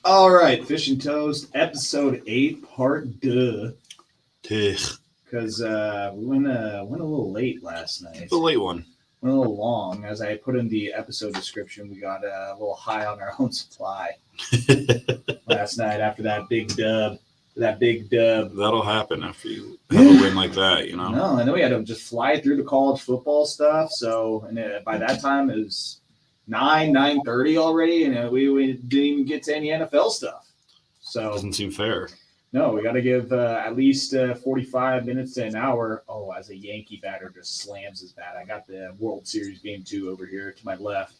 All right, Fish and Toast, episode 8, part Deux. Ugh, Because we went a little late last night. the late one. Went a little long. As I put in the episode description, we got a little high on our own supply last night after that big dub. That'll happen after you have a win like that, you know. No, and then we had to just fly through the college football stuff. So, and by that time it was 9:30 already, and we didn't even get to any NFL stuff. So Doesn't seem fair. no, we got to give at least 45 minutes to an hour. Oh, as a Yankee batter just slams his bat. I got the World Series game 2 over here to my left,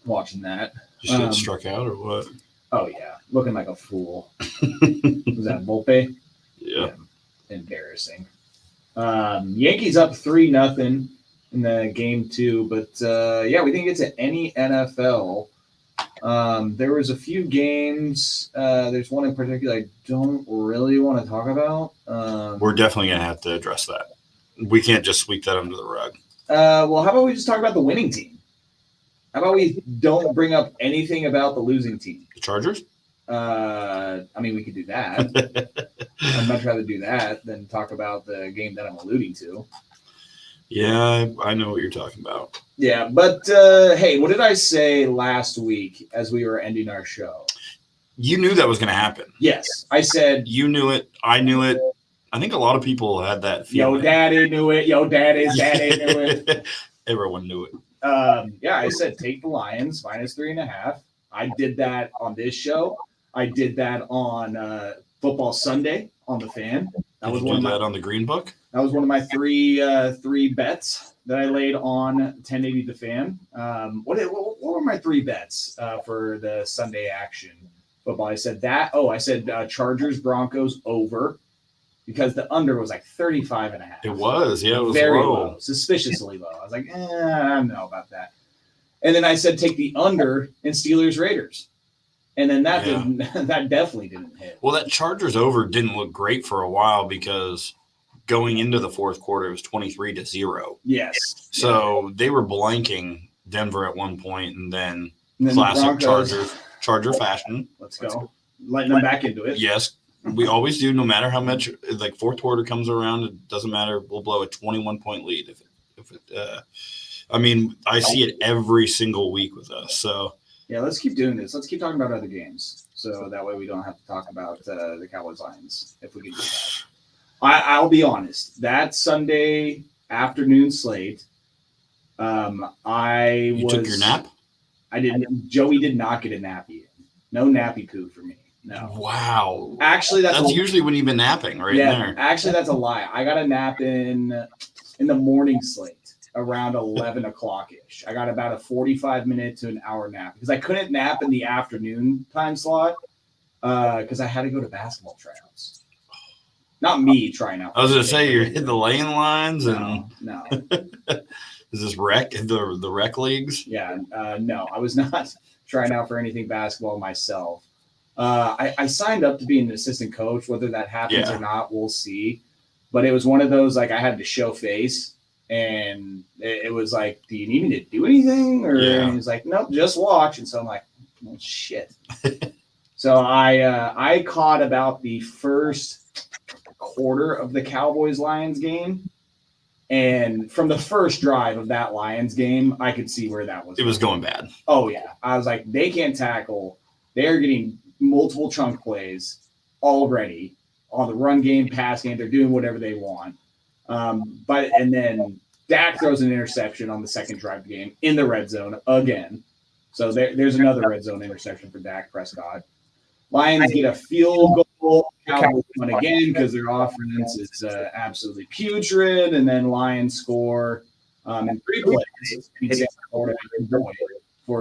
watching that. Just get struck out or what? Oh yeah, looking like a fool. Was that Volpe? Yeah. Embarrassing. Yankees up 3-0 in the game 2, but yeah, we didn't get to any NFL. There was a few games. There's one in particular I don't really want to talk about. We're definitely going to have to address that. We can't just sweep that under the rug. Well, how about we just talk about the winning team? How about we don't bring up anything about the losing team? The Chargers? I mean, we could do that. I'd much rather do that than talk about the game that I'm alluding to. Yeah, I know what you're talking about. Yeah, but hey, what did I say last week as we were ending our show? You knew that was going to happen. Yes, I said. You knew it. I knew it. I think a lot of people had that feeling. Yo, daddy knew it. Yo, daddy knew it. Everyone knew it. Yeah, I said take the Lions minus 3.5. I did that on this show. I did that on Football Sunday on the Fan. Did you do that on the Green Book? That was one of my three bets that I laid on 1080 The Fan. What were my 3 bets for the Sunday action football? I said that. Oh, I said Chargers Broncos over because the under was like 35.5. It was, yeah, it was very low. low, suspiciously low. I was like, I don't know about that. And then I said take the under in Steelers Raiders. And then that didn't. That definitely didn't hit. Well, that Chargers over didn't look great for a while because going into the fourth quarter, it was 23-0. Yes. So they were blanking Denver at one point, and then the classic Broncos, Charger fashion. Let's go. Letting them back into it. Yes, we always do. No matter how much, like fourth quarter comes around, it doesn't matter. We'll blow a 21-point lead I mean, I see it every single week with us. So. Yeah, let's keep doing this. Let's keep talking about other games, so that way we don't have to talk about the Cowboys Lions. If we can do that, I'll be honest. That Sunday afternoon slate, You took your nap? I didn't. Joey did not get a nappy. No nappy poo for me. No. Wow. Actually, that's usually when you've been napping, right there. Actually, that's a lie. I got a nap in the morning slate. Around 11 o'clock ish. I got about a 45-minute to an hour nap because I couldn't nap in the afternoon time slot because I had to go to basketball tryouts. Not me trying out. I was going to say you're in the lane lines and no. Is this the rec leagues? Yeah, no, I was not trying out for anything basketball myself. I signed up to be an assistant coach. Whether that happens or not, we'll see. But it was one of those like I had to show face. And it was like, do you need me to do anything? Or and he's like, nope, just watch. And so I'm like, oh, shit. So I caught about the first quarter of the Cowboys-Lions game. And from the first drive of that Lions game, I could see where that was. It was going bad. Oh, yeah. I was like, they can't tackle. They're getting multiple chunk plays already on the run game, pass game. They're doing whatever they want. And then Dak throws an interception on the second drive of the game in the red zone again. So there's another red zone interception for Dak Prescott. Lions get a field goal. Cowboys win again because their offense is absolutely putrid. And then Lions score in 3 plays for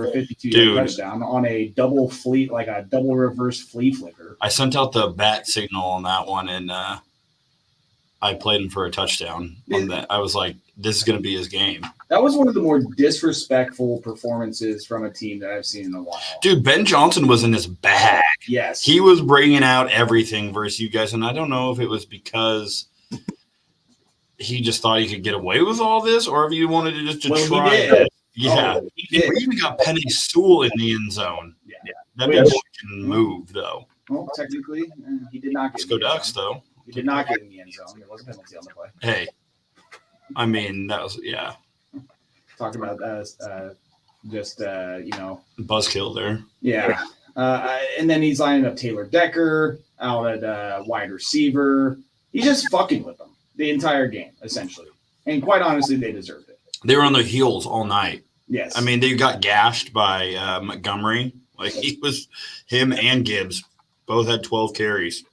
a 52-yard touchdown on a double fleet, like a double reverse flea flicker. I sent out the bat signal on that one, and I played him for a touchdown on that. I was like, this is going to be his game. That was one of the more disrespectful performances from a team that I've seen in a while. Dude, Ben Johnson was in his bag. Yes. He was bringing out everything versus you guys, and I don't know if it was because he just thought he could get away with all this or if he wanted to just try it. Yeah. He did. We even got Penny Sewell in the end zone. Yeah. That bitch can move, though. Well, technically, he did not get. Let's go Ducks, though. He did not get in the end zone. There was a penalty on the play. Hey, I mean that was Talking about buzzkill there. Yeah. And then he's lining up Taylor Decker out at wide receiver. He's just fucking with them the entire game, essentially. And quite honestly, they deserved it. They were on their heels all night. Yes. I mean, they got gashed by Montgomery. Like him and Gibbs both had 12 carries.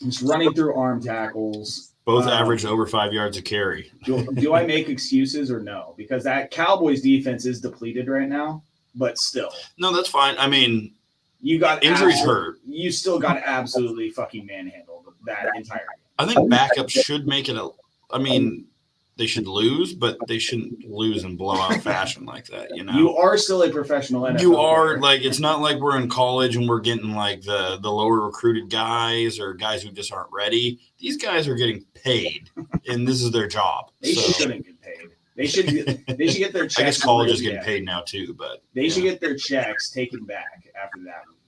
Just running through arm tackles. Both averaged over 5 yards a carry. Do I make excuses or no? Because that Cowboys defense is depleted right now, but still. No, that's fine. I mean, you got injuries hurt. You still got absolutely fucking manhandled that entire game. I think backups should make it I mean, they should lose, but they shouldn't lose in blowout fashion like that, you know? You are still a professional NFL You are player. like, it's not like we're in college and we're getting like the lower recruited guys or guys who just aren't ready. These guys are getting paid, and this is their job. They shouldn't get paid. They should get their checks. I guess college is getting paid now too, but they should get their checks taken back after that week.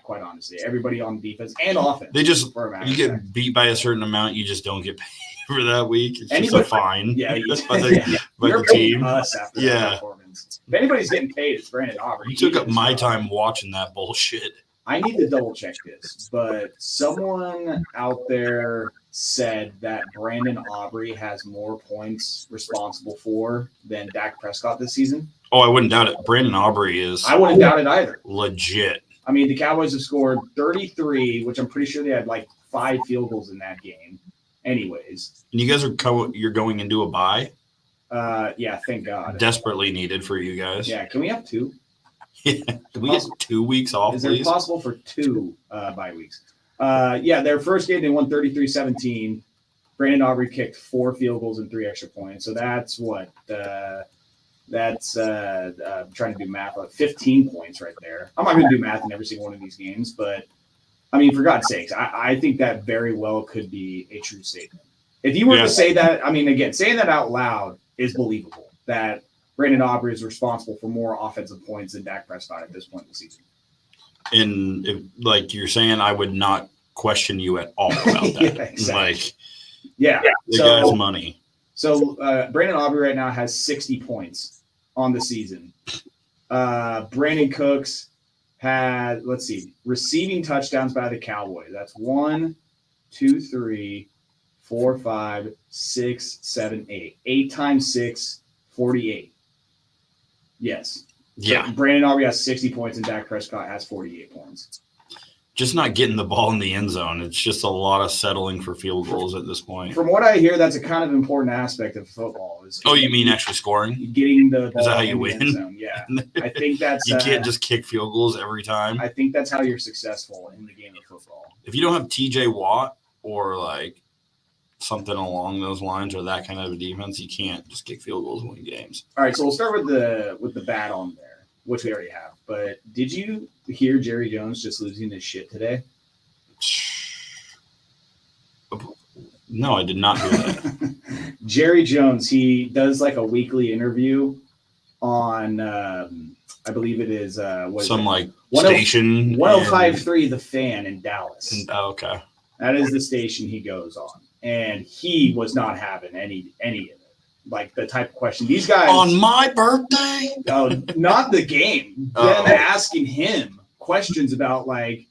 Quite honestly, everybody on defense and offense. They just you get beat by a certain amount, you just don't get paid for that week. It's just a fine. Yeah, by the team. Us after that performance. If anybody's getting paid, it's Brandon Aubrey. You took up my time watching that bullshit. I need to double check this, but someone out there said that Brandon Aubrey has more points responsible for than Dak Prescott this season. Oh, I wouldn't doubt it. Brandon Aubrey is. I wouldn't doubt it either. Legit. I mean, the Cowboys have scored 33, which I'm pretty sure they had like 5 field goals in that game. Anyways, and you guys you're going into a bye. Yeah, thank God. Desperately needed for you guys. Yeah, can we have 2? Yeah, can we get 2 weeks off? Is it possible for 2 bye weeks? Yeah, their first game they won 33-17. Brandon Aubrey kicked 4 field goals and 3 extra points. So that's what. That's I'm trying to do math. 15 points right there. I'm not going to do math in every single one of these games, but. I mean, for God's sakes, I think that very well could be a true statement. If you were to say that, I mean, again, saying that out loud is believable, that Brandon Aubrey is responsible for more offensive points than Dak Prescott at this point in the season. And if, like you're saying, I would not question you at all about that. Yeah, exactly. The guy's money. So Brandon Aubrey right now has 60 points on the season. Brandon Cooks had, let's see, receiving touchdowns by the Cowboys. That's 1, 2, 3, 4, 5, 6, 7, 8. 8 times 6, 48. Yes. Yeah. So Brandon Aubrey has 60 points and Dak Prescott has 48 points. Just not getting the ball in the end zone. It's just a lot of settling for field goals at this point. From what I hear, that's a kind of important aspect of football. You mean actually scoring? Getting the ball Is that how you in win? the end zone. Yeah. I think that's you can't just kick field goals every time. I think that's how you're successful in the game of football. If you don't have TJ Watt or like something along those lines or that kind of a defense, you can't just kick field goals and win games. All right, so we'll start with the bat on there, which we already have. But did you hear Jerry Jones just losing his shit today? No, I did not hear that. Jerry Jones, he does like a weekly interview on, I believe it is, station. 105.3 The Fan in Dallas. Okay. That is the station he goes on. And he was not having any of it. Like the type of question these guys on my birthday. Not the game. Them asking him questions about like,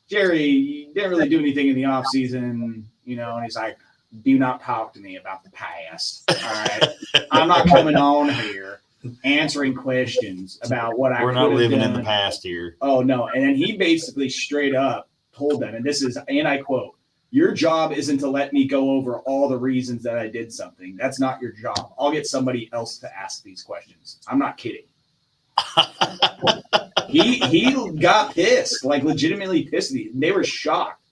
Jerry, you didn't really do anything in the off season, you know, and he's like, do not talk to me about the past. All right. I'm not coming on here answering questions about what I We're not living in the past here. Oh no. And then he basically straight up told them, and this is, and I quote, your job isn't to let me go over all the reasons that I did something. That's not your job. I'll get somebody else to ask these questions. I'm not kidding. He got pissed, like legitimately pissed. They were shocked.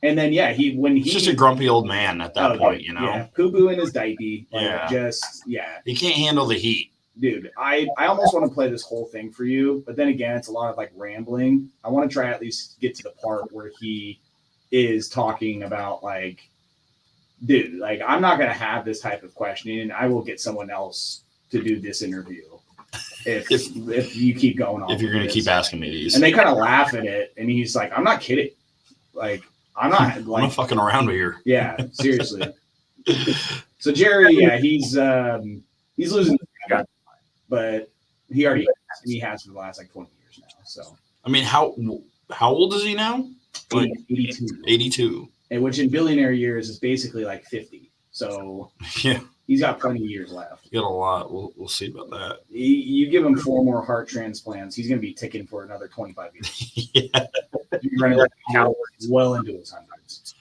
And then, he's just a grumpy old man at that point, you know? Yeah, poo-poo in his diaper. He can't handle the heat. Dude, I almost want to play this whole thing for you, but then again, it's a lot of like rambling. I want to try at least get to the part where he is talking about like, dude, like I'm not going to have this type of questioning and I will get someone else to do this interview. if you keep going on. If you're going to keep asking me these. And they kind of laugh at it, and he's like, I'm not kidding. Like, I'm not fucking around here. Yeah, seriously. So Jerry, yeah, he's losing, but he has for the last 20 years now. So I mean, how old is he now? Like 82. 82. And which in billionaire years is basically like 50. So yeah, he's got plenty of years left. He got a lot. We'll see about that. You give him 4 more heart transplants, he's going to be ticking for another 25 years. yeah, He's running like well into his hundreds.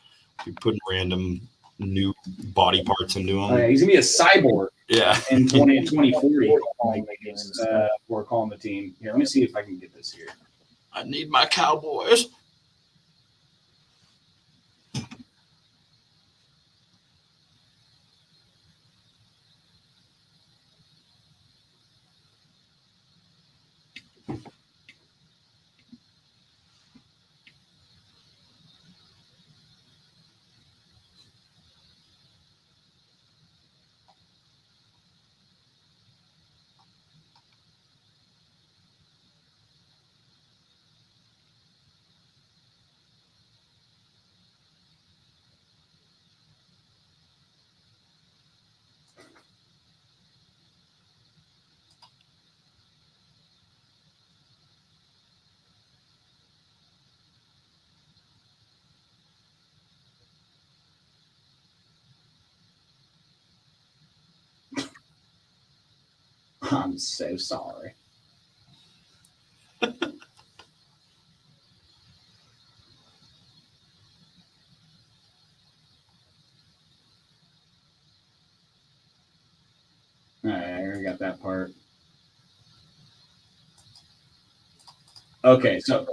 You're putting random new body parts into him. He's gonna be a cyborg. Yeah. In 2040, we're calling the team. Here, let me see if I can get this here. I need my Cowboys. I'm so sorry. All right, I already got that part. Okay, so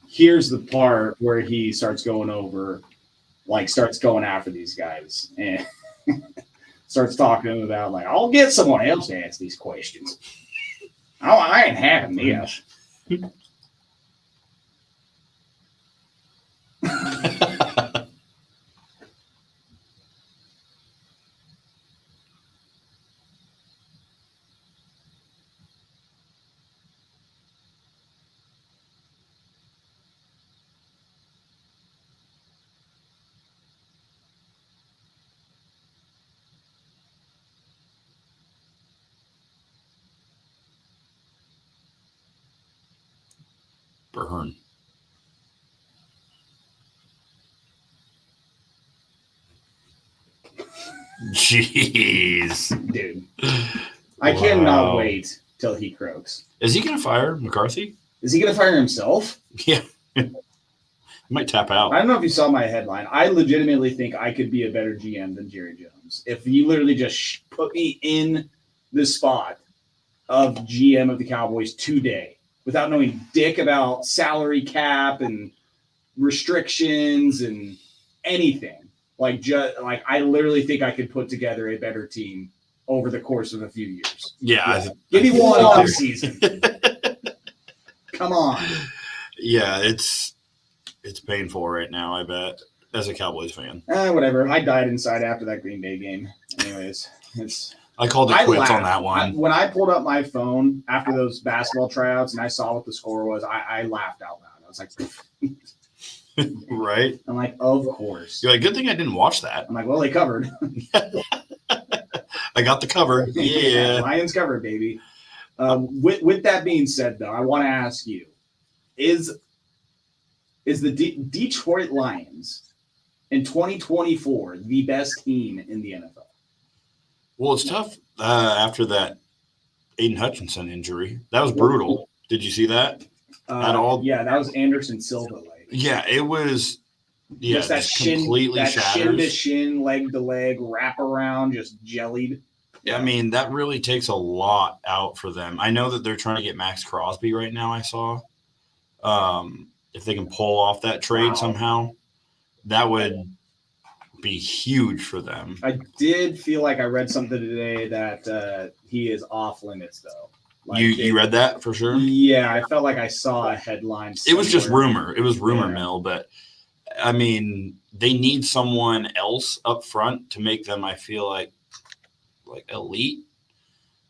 here's the part where he starts going after these guys and starts talking about I'll get someone else to ask these questions. Oh, I ain't having this. Burn. Jeez. Dude. I cannot wait till he croaks. Is he going to fire McCarthy? Is he going to fire himself? Yeah. He might tap out. I don't know if you saw my headline. I legitimately think I could be a better GM than Jerry Jones. If you literally just put me in the spot of GM of the Cowboys today without knowing dick about salary cap and restrictions and anything. I literally think I could put together a better team over the course of a few years. Yeah. Give me one off season. Come on. Yeah, it's painful right now, I bet, as a Cowboys fan. Whatever. I died inside after that Green Bay game. Anyways, I called it quits on that one. When I pulled up my phone after those basketball tryouts and I saw what the score was, I laughed out loud. I was like, right? I'm like, of course. You're like, good thing I didn't watch that. I'm like, well, they covered. I got the cover. Yeah. Lions covered, baby. With that being said, though, I want to ask you, is the Detroit Lions in 2024 the best team in the NFL? Well, it's tough after that Aiden Hutchinson injury. That was brutal. Did you see that at all? Yeah, that was Anderson Silva. Yeah, it was. Yeah, just that completely shin to shin, leg to leg, wrap around, just jellied. Yeah, I mean, that really takes a lot out for them. I know that they're trying to get Max Crosby right now, I saw. If they can pull off that trade somehow, that would be huge for them. I did feel like I read something today that he is off limits, though. You read that for sure? Yeah, I felt like I saw a headline somewhere. It was just rumor. It was rumor mill, but I mean, they need someone else up front to make them, I feel like elite.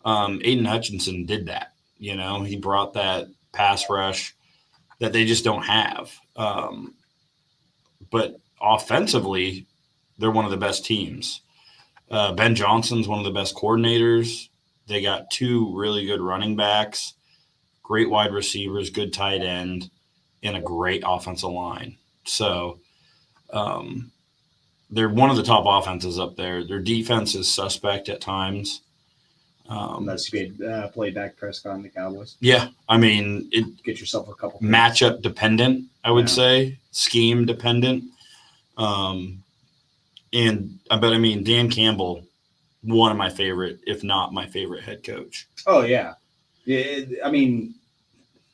Aiden Hutchinson did that. He brought that pass rush that they just don't have. But offensively, they're one of the best teams. Ben Johnson's one of the best coordinators. They got 2 really good running backs, great wide receivers, good tight end, and a great offensive line. So they're one of the top offenses up there. Their defense is suspect at times. Unless you played Dak Prescott on the Cowboys. Yeah, I mean, get yourself a couple matchup dependent, I would say, scheme dependent. But I mean, Dan Campbell, one of my favorite, if not my favorite head coach. Oh yeah, I mean,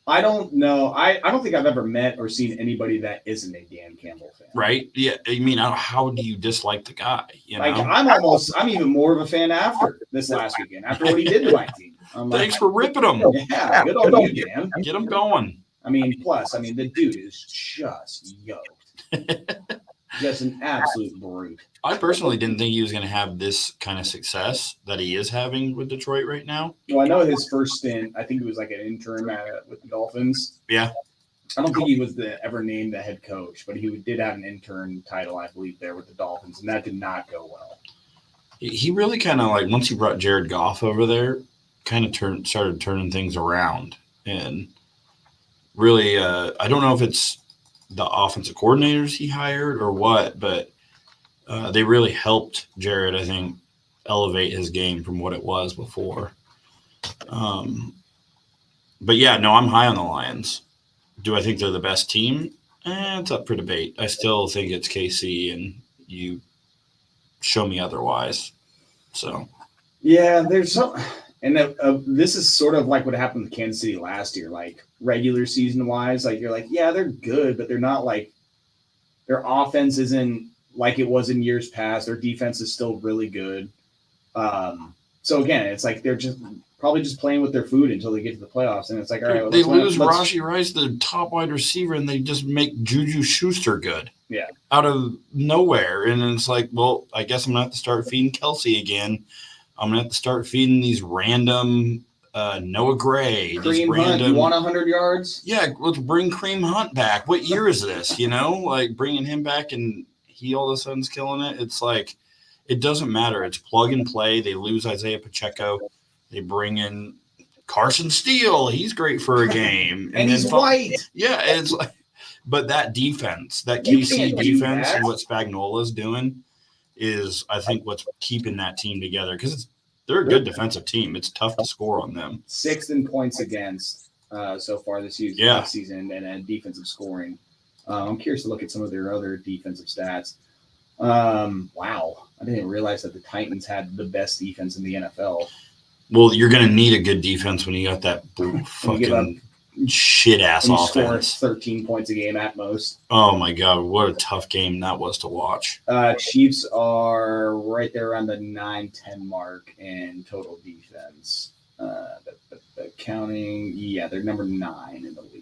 I don't know. I don't think I've ever met or seen anybody that isn't a Dan Campbell fan. Right? Yeah. I mean, how do you dislike the guy? I'm even more of a fan after this last weekend, after what he did to my team. Thanks for ripping him. Yeah, good on you, Dan. Get him going. I mean, the dude is just yoked. Just an absolute brute. I personally didn't think he was going to have this kind of success that he is having with Detroit right now. Well, I know his first stint, I think it was like an interim with the Dolphins. Yeah. I don't think he was ever named the head coach, but he did have an intern title, I believe, there with the Dolphins, and that did not go well. He really kind of once he brought Jared Goff over there, kind of started turning things around. And really, I don't know if it's the offensive coordinators he hired or what, but they really helped Jared, I think, elevate his game from what it was before. But yeah, no, I'm high on the Lions. Do I think they're the best team? It's up for debate. I still think it's KC, and you show me otherwise. So yeah, there's some, and this is sort of like what happened with Kansas City last year, like regular season wise. Like you're like, yeah, they're good, but they're not like their offense isn't like it was in years past. Their defense is still really good. So again, it's like they're probably just playing with their food until they get to the playoffs, and it's like, all right, well, they lose Rashee Rice, the top wide receiver, and they just make Juju Schuster good. Yeah, out of nowhere, and it's like, well, I guess I'm gonna have to start feeding Kelsey again. I'm gonna have to start feeding these random Noah Gray. Kareem Hunt, you want 100 yards? Yeah, let's bring Kareem Hunt back. What year is this? Like bringing him back, and he all of a sudden's killing it. It's like it doesn't matter. It's plug and play. They lose Isaiah Pacheco. They bring in Carson Steele. He's great for a game, and he's white. Yeah, it's like, but that defense, that KC defense, and what Spagnuolo's doing is, I think, what's keeping that team together, because they're a good defensive team. It's tough to score on them. 6th in points against so far this season, and defensive scoring. I'm curious to look at some of their other defensive stats. Wow, I didn't realize that the Titans had the best defense in the NFL. Well, you're going to need a good defense when you got that fucking shit-ass offense. 13 points a game at most. Oh, my God. What a tough game that was to watch. Chiefs are right there around the 9-10 mark in total defense. Counting, they're number 9 in the league.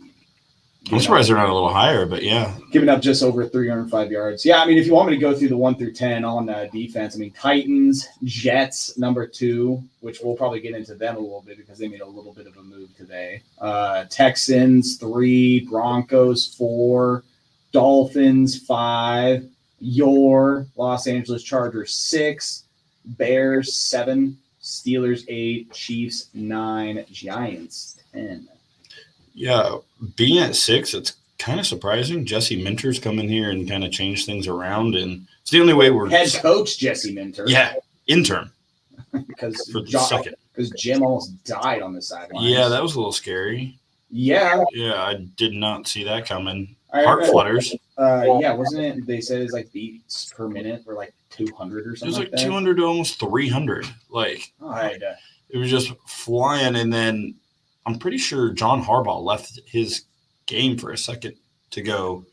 I'm surprised they're not a little higher, but yeah. Giving up just over 305 yards. Yeah, I mean, if you want me to go through the 1 through 10 on defense, I mean, Titans, Jets, number 2, which we'll probably get into them a little bit because they made a little bit of a move today. Texans, 3, Broncos, 4, Dolphins, 5, your Los Angeles Chargers, 6, Bears, 7, Steelers, 8, Chiefs, 9, Giants, 10. Yeah, being at 6, it's kind of surprising. Jesse Minter's come in here and kind of changed things around, and it's the only way we're head coach Jesse Minter. Yeah, intern because for the second, because Jim almost died on the sidelines. Yeah, that was a little scary. Yeah, I did not see that coming. Heart flutters. Wasn't it? They said it's like beats per minute were like 200 or something. It was like 200 to almost 300. Like it was just flying, and then I'm pretty sure John Harbaugh left his game for a second to go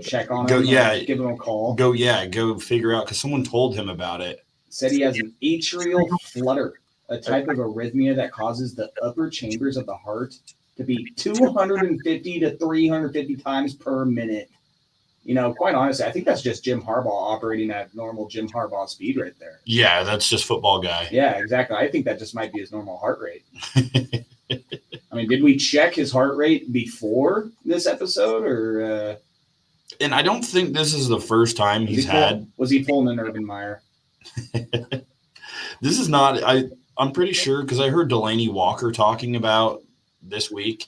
check on him. Give him a call. Go figure out, because someone told him about it. Said he has an atrial flutter, a type of arrhythmia that causes the upper chambers of the heart to beat 250 to 350 times per minute. quite honestly, I think that's just Jim Harbaugh operating at normal Jim Harbaugh speed right there. Yeah, that's just football guy. Yeah, exactly. I think that just might be his normal heart rate. I mean, did we check his heart rate before this episode, or? And I don't think this is the first time Was he pulling an Urban Meyer? This is not. I'm pretty sure because I heard Delaney Walker talking about this week.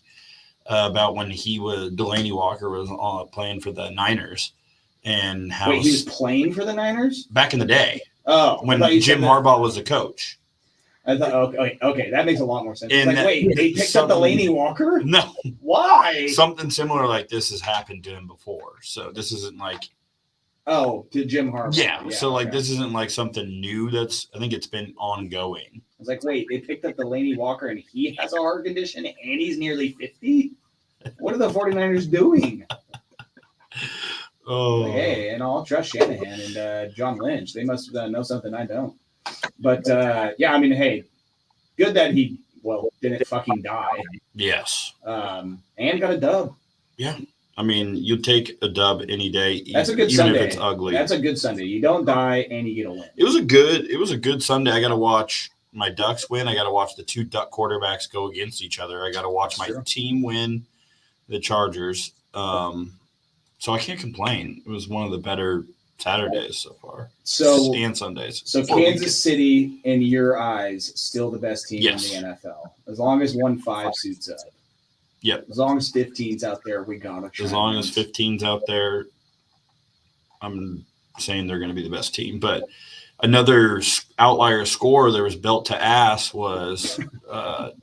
About when Delaney Walker was playing for the Niners, and how he was playing for the Niners back in the day. Oh, when Jim Harbaugh was the coach. I thought, okay, that makes a lot more sense. Wait, they picked up Delaney Walker? No, why? Something similar like this has happened to him before, so this isn't like. Oh, to Jim Harbaugh. Yeah, so this isn't like something new. I think it's been ongoing. I was like, wait, they picked up Delaney Walker and he has a heart condition and he's nearly 50? What are the 49ers doing? Oh, hey, and I'll trust Shanahan and John Lynch. They must know something I don't. But yeah, I mean, hey, good that he didn't fucking die. Yes. And got a dub. Yeah. I mean, you take a dub any day. That's a good even Sunday. If it's ugly. That's a good Sunday. You don't die and you get a win. It was a good Sunday. I got to watch my Ducks win. I got to watch the two Duck quarterbacks go against each other. I got to watch my team win, the Chargers. So I can't complain. It was one of the better Saturdays so far. And Sundays. So Kansas City, in your eyes, still the best team in the NFL. As long as 1-5 suits up. Yep. As long as 15's out there, we got to. As long as 15's out there, I'm saying they're going to be the best team. But another outlier score, there was belt to ass, was belt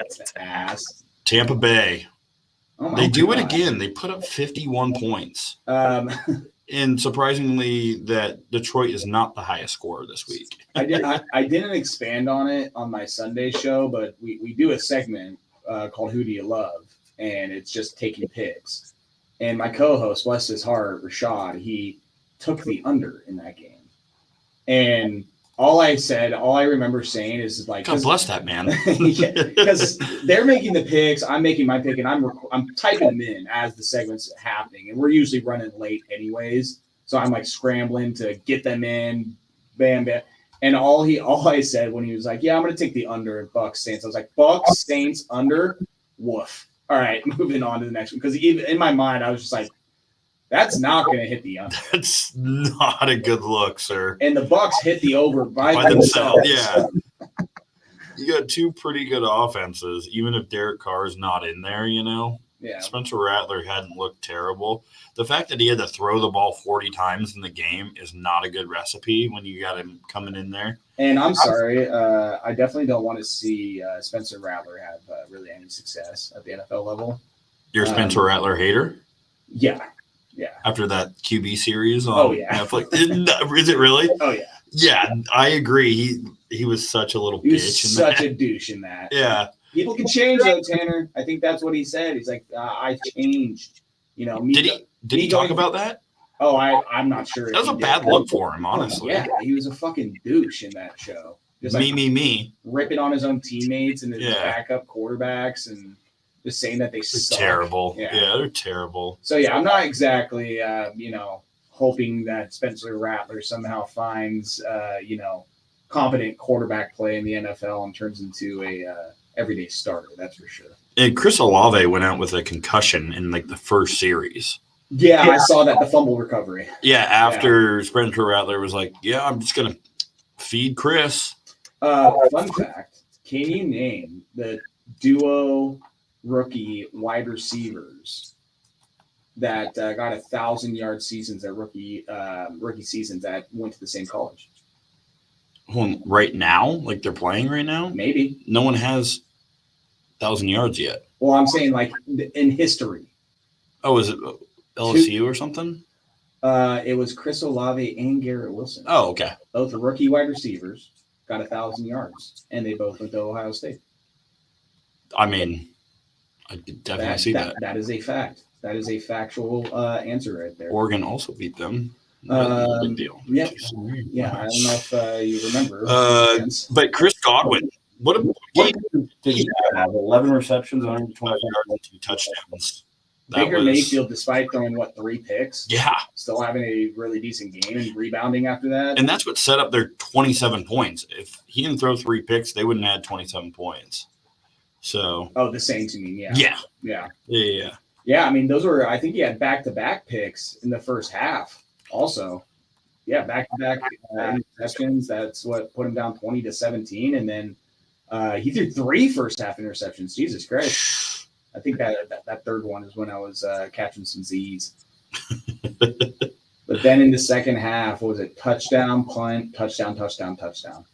to ass. Tampa Bay. Oh they do it again. They put up 51 points. And surprisingly, that Detroit is not the highest scorer this week. I didn't expand on it on my Sunday show, but we do a segment called Who Do You Love? And it's just taking picks. And my co-host, bless his heart, Rashad, he took the under in that game. And all I remember saying is like, God bless that man. Because they're making the picks, I'm making my pick, and I'm typing them in as the segment's happening. And we're usually running late anyways. So I'm like scrambling to get them in, bam, bam. And all I said when he was like, yeah, I'm going to take the under at Bucks Saints. I was like, Bucks Saints under, woof. All right, moving on to the next one. Because even in my mind, I was just like, that's not going to hit the under. That's not a good look, sir. And the Bucks hit the over by themselves. Yeah. You got two pretty good offenses, even if Derek Carr is not in there, Yeah. Spencer Rattler hadn't looked terrible. The fact that he had to throw the ball 40 times in the game is not a good recipe when you got him coming in there. And I'm sorry, I definitely don't want to see Spencer Rattler have really any success at the NFL level. You're a Spencer Rattler hater? Yeah. Yeah. After that QB series on Netflix. Is it really? Oh, yeah. Yeah, I agree. He was such a little bitch. He was such a douche in that. Yeah. People can change, though, Tanner. I think that's what he said. He's like, I changed. Did he talk about that? Oh, I'm not sure. That was a bad look for him, honestly. Yeah, he was a fucking douche in that show. Just me. Ripping on his own teammates and his backup quarterbacks and just saying that they suck. Terrible. Yeah, they're terrible. So, yeah, I'm not exactly, hoping that Spencer Rattler somehow finds, competent quarterback play in the NFL and turns into a everyday starter. That's for sure. And Chris Olave went out with a concussion in like the first series. Yeah, I saw that, the fumble recovery. Yeah, after Spencer Rattler was like, I'm just going to feed Chris. Fun fact, can you name the duo rookie wide receivers that got 1,000-yard seasons at rookie seasons that went to the same college? Well, right now? Like they're playing right now? Maybe. No one has 1,000 yards yet. Well, I'm saying like in history. Oh, is it LSU or something? It was Chris Olave and Garrett Wilson. Oh, okay. Both the rookie wide receivers got 1,000 yards, and they both went to Ohio State. I mean, I could definitely see that. That is a fact. That is a factual answer right there. Oregon also beat them. Big deal. Yeah. Yeah. I don't know if you remember. But Chris Godwin, what did he have? 11 receptions, 125 yards, and 2 touchdowns. Baker Mayfield, despite throwing 3 picks, yeah, still having a really decent game and rebounding after that. And that's what set up their 27 points. If he didn't throw 3 picks, they wouldn't have had 27 points. So, the Saints, you mean? Yeah. I mean, those were. I think he had back-to-back picks in the first half. Also, back-to-back interceptions. That's what put him down 20-17, and then he threw 3 first-half interceptions. Jesus Christ! I think that third one is when I was catching some Z's. But then in the second half, what was it? Touchdown, punt, touchdown, touchdown, touchdown.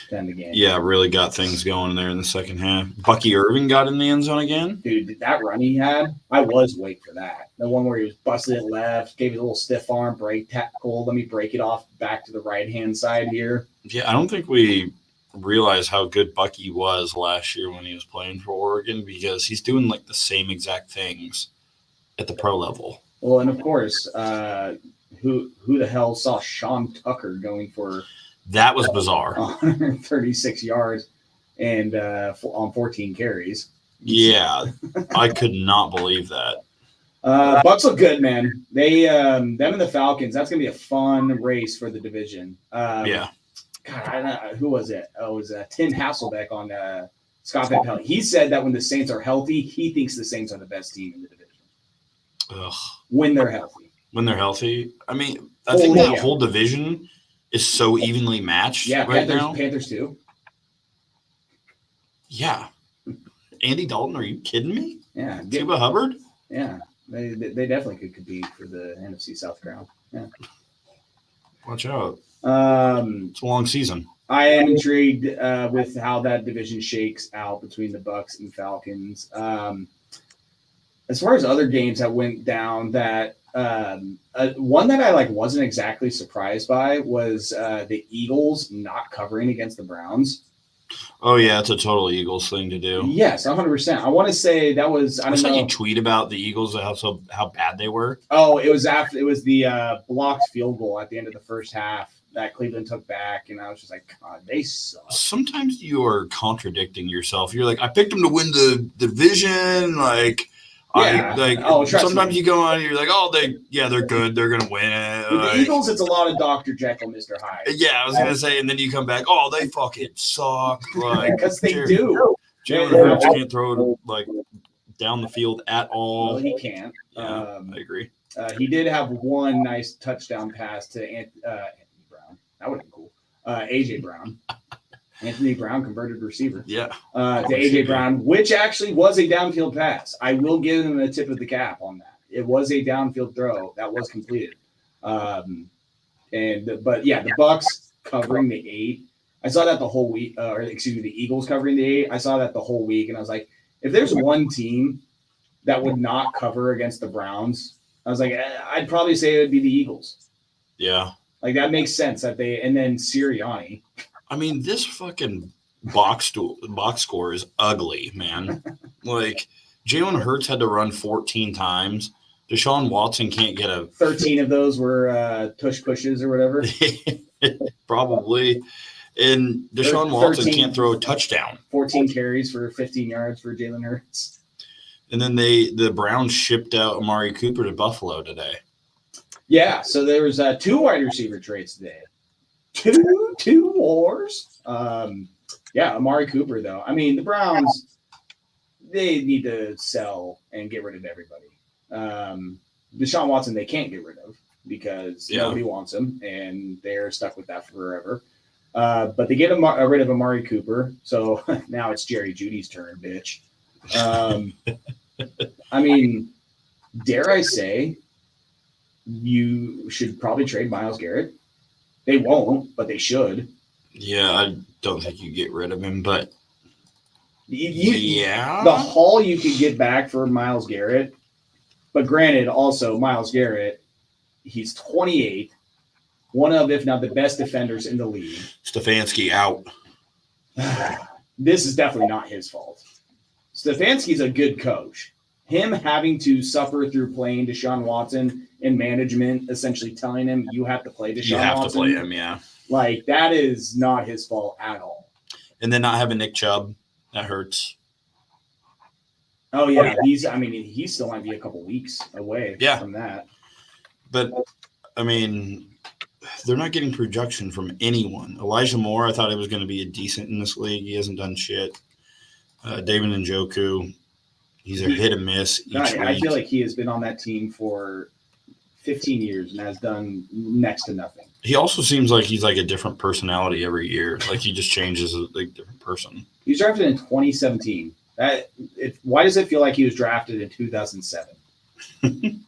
To end the game. Yeah, really got things going there in the second half. Bucky Irving got in the end zone again. Dude, that run he had, I was waiting for that. The one where he was busted it left, gave it a little stiff arm, break tackle. Let me break it off back to the right-hand side here. Yeah, I don't think we realized how good Bucky was last year when he was playing for Oregon because he's doing like the same exact things at the pro level. Well, and of course, who the hell saw Sean Tucker going for that was bizarre. 136 yards and on 14 carries. Yeah, I could not believe that. Bucks look good, man. They them and the Falcons. That's gonna be a fun race for the division. Yeah. God, I don't know, who was it? Oh, it was Tim Hasselbeck on Scott Van Pelt. He said that when the Saints are healthy, he thinks the Saints are the best team in the division. Ugh. When they're healthy. When they're healthy. I mean, I think that whole division is so evenly matched right now. Panthers too. Yeah. Andy Dalton, are you kidding me? Yeah. Chuba Hubbard? Yeah. They definitely could compete for the NFC South crown. Yeah. Watch out. It's a long season. I am intrigued with how that division shakes out between the Bucks and Falcons. As far as other games that went down, that one that I wasn't exactly surprised by was the Eagles not covering against the Browns. Oh yeah, it's a total Eagles thing to do. Yes, 100%. I want to say that was. I saw you tweet about the Eagles how bad they were. Oh, it was the blocked field goal at the end of the first half that Cleveland took back, and I was just like, God, they suck. Sometimes you are contradicting yourself. You're like, I picked them to win the division, like. Yeah. Sometimes you go on and you're like, they're good. They're going to win it. With the Eagles, it's a lot of Dr. Jekyll, Mr. Hyde. Yeah, I was going to say, and then you come back, they fucking suck. Because they do. Jalen Hurts can't throw it, down the field at all. Well, he can't. Yeah, I agree. He did have one nice touchdown pass to Anthony Brown. That would have been cool. A.J. Brown. Anthony Brown, converted receiver. Yeah. To A.J. Brown, which actually was a downfield pass. I will give him a tip of the cap on that. It was a downfield throw that was completed. The Bucks covering the 8. I saw that the whole week, the Eagles covering the 8. I saw that the whole week, and I was like, if there's one team that would not cover against the Browns, I was like, I'd probably say it would be the Eagles. Yeah. That makes sense and then Sirianni. I mean, this fucking box score is ugly, man. Jalen Hurts had to run 14 times. Deshaun Watson can't get 13 of those were tush pushes or whatever. Probably. And Deshaun Watson can't throw a touchdown. 14 carries for 15 yards for Jalen Hurts. And then the Browns shipped out Amari Cooper to Buffalo today. Yeah, so there was 2 wide receiver trades today. Two wars. Amari Cooper, though. I mean, the Browns, they need to sell and get rid of everybody. Deshaun Watson, they can't get rid of because nobody wants him, and they're stuck with that forever. But they get rid of Amari Cooper, so now it's Jerry Jeudy's turn, bitch. I mean, dare I say, you should probably trade Myles Garrett. They won't, but they should. Yeah, I don't think you get rid of him, but the haul you could get back for Myles Garrett. But granted, also Myles Garrett, he's 28, one of, if not the best defenders in the league. Stefanski out. This is definitely not his fault. Stefanski's a good coach. Him having to suffer through playing Deshaun Watson and management essentially telling him you have to play Deshaun Watson. You have to play him, yeah. That is not his fault at all. And then not having Nick Chubb, that hurts. Oh yeah, he still might be a couple weeks away from that. But I mean, they're not getting projection from anyone. Elijah Moore, I thought he was going to be a decent in this league. He hasn't done shit. David Njoku, he's a hit and miss each week. I feel like he has been on that team for 15 years and has done next to nothing. He also seems like he's like a different personality every year. Like he just changes a different person. He was drafted in 2017. Why does it feel like he was drafted in 2007?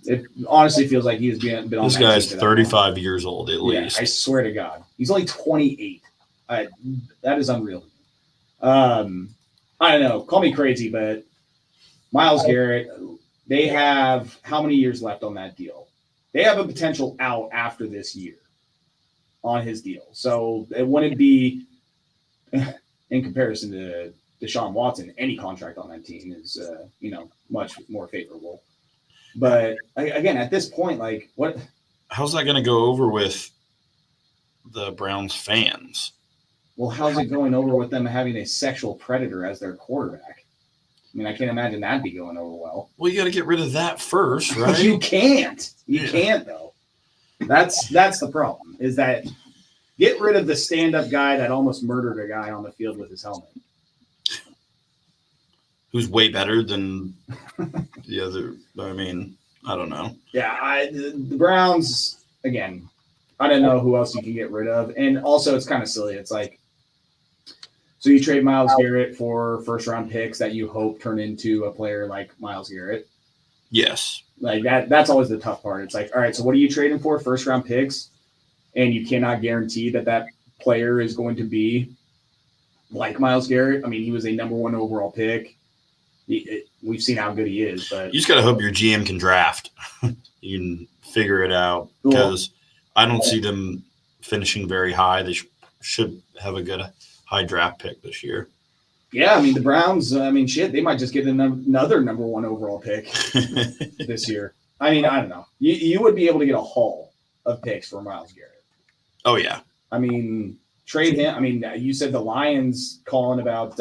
It honestly feels like he's been on. This guy's 35 years old at least. I swear to God, he's only 28. That is unreal. I don't know. Call me crazy, but Myles Garrett. They have how many years left on that deal? They have a potential out after this year on his deal. So it wouldn't be, in comparison to Deshaun Watson, any contract on that team is, much more favorable. But again, at this point, like what? How's that going to go over with the Browns fans? Well, how's it going over with them having a sexual predator as their quarterback? I mean, I can't imagine that'd be going over well. Well, you got to get rid of that first, right? You can't. You can't though. That's the problem. Is that get rid of the stand-up guy that almost murdered a guy on the field with his helmet. Who's way better than the other? I mean, I don't know. Yeah, the Browns again. I don't know who else you can get rid of, and also it's kind of silly. It's like. So you trade Myles Garrett for first-round picks that you hope turn into a player like Myles Garrett. Yes. Like that's always the tough part. It's like, all right, so what are you trading for? First-round picks, and you cannot guarantee that player is going to be like Myles Garrett. I mean, he was a number 1 overall pick. We've seen how good he is, but you just got to hope your GM can draft. You can figure it out because I don't see them finishing very high. They should have a good high draft pick this year. Yeah, I mean, the Browns, they might just get another number 1 overall pick this year. I mean, I don't know. You would be able to get a haul of picks for Myles Garrett. Oh, yeah. I mean, trade him. I mean, you said the Lions calling about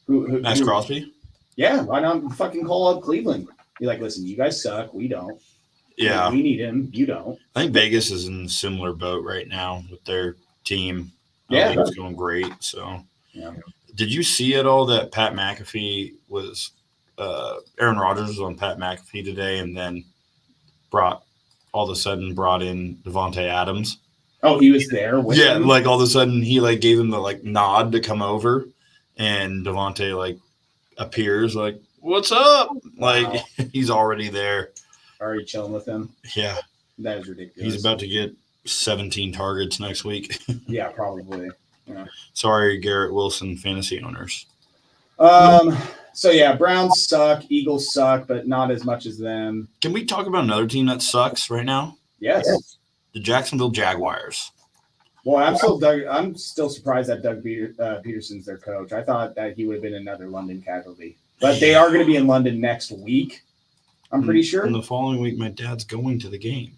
Max Crosby? Yeah, why not fucking call up Cleveland? Be like, listen, you guys suck. We don't. Yeah. We need him. You don't. I think Vegas is in a similar boat right now with their team. Yeah, it's going great. So, yeah. Did you see at all that Pat McAfee was Aaron Rodgers was on Pat McAfee today, and then brought in Devontae Adams? Oh, he was there. With him? Like all of a sudden he like gave him the nod to come over, and Devontae appears like, "What's up?" Wow. Like he's already there. Already chilling with him. Yeah, that is ridiculous. He's about to get 17 targets next week. Yeah, probably. Yeah. Sorry, Garrett Wilson fantasy owners. So yeah, Browns suck, Eagles suck, but not as much as them. Can we talk about another team that sucks right now? Yes. The Jacksonville Jaguars. Well, I'm still surprised that Doug Peterson's their coach. I thought that he would have been another London casualty. But they are going to be in London next week, I'm pretty sure. And the following week, my dad's going to the game.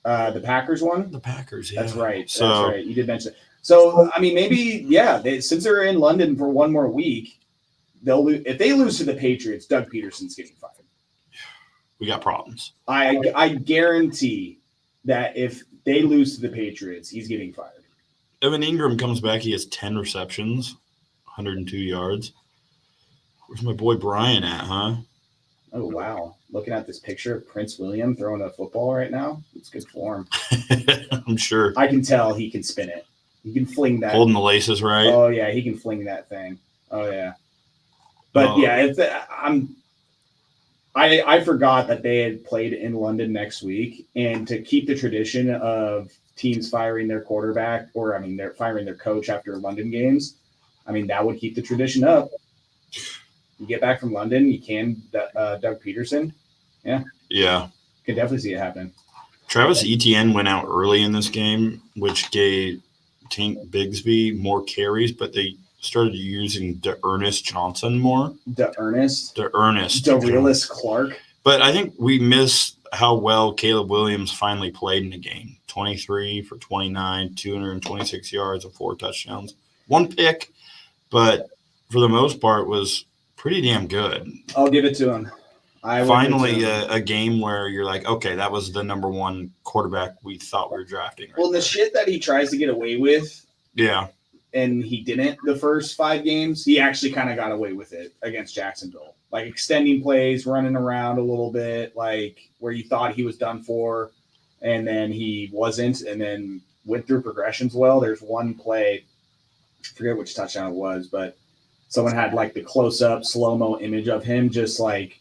The Packers one? The Packers, yeah. That's right. That's right. You did mention it. So, I mean, maybe, yeah, since they're in London for one more week, they'll lose. If they lose to the Patriots, Doug Peterson's getting fired. We got problems. I guarantee that if they lose to the Patriots, he's getting fired. Evan Ingram comes back. He has 10 receptions, 102 yards. Where's my boy Brian at, huh? Oh, wow. Looking at this picture of Prince William throwing a football right now, it's good form. I'm sure. I can tell he can spin it. He can fling that. Holding the laces right. Oh, yeah. He can fling that thing. Oh, yeah. But, yeah, I forgot that they had played in London next week. And to keep the tradition of teams firing their quarterback they're firing their coach after London games, that would keep the tradition up. You get back from London, you can Doug Peterson. Yeah. Yeah. Could definitely see it happen. Travis Etienne went out early in this game, which gave Tank Bigsby more carries, but they started using DeErnest Johnson more. DeErnest Clark. But I think we miss how well Caleb Williams finally played in the game. 23 for 29, 226 yards and 4 touchdowns. 1 pick, but for the most part was pretty damn good. I'll give it to him. Finally, a game where you're like, okay, that was the number one quarterback we thought we were drafting. Well, the shit that he tries to get away with, yeah, and he didn't the first 5 games, he actually kind of got away with it against Jacksonville. Like extending plays, running around a little bit, like where you thought he was done for, and then he wasn't, and then went through progressions well. There's one play, I forget which touchdown it was, but someone had like the close-up, slow-mo image of him just like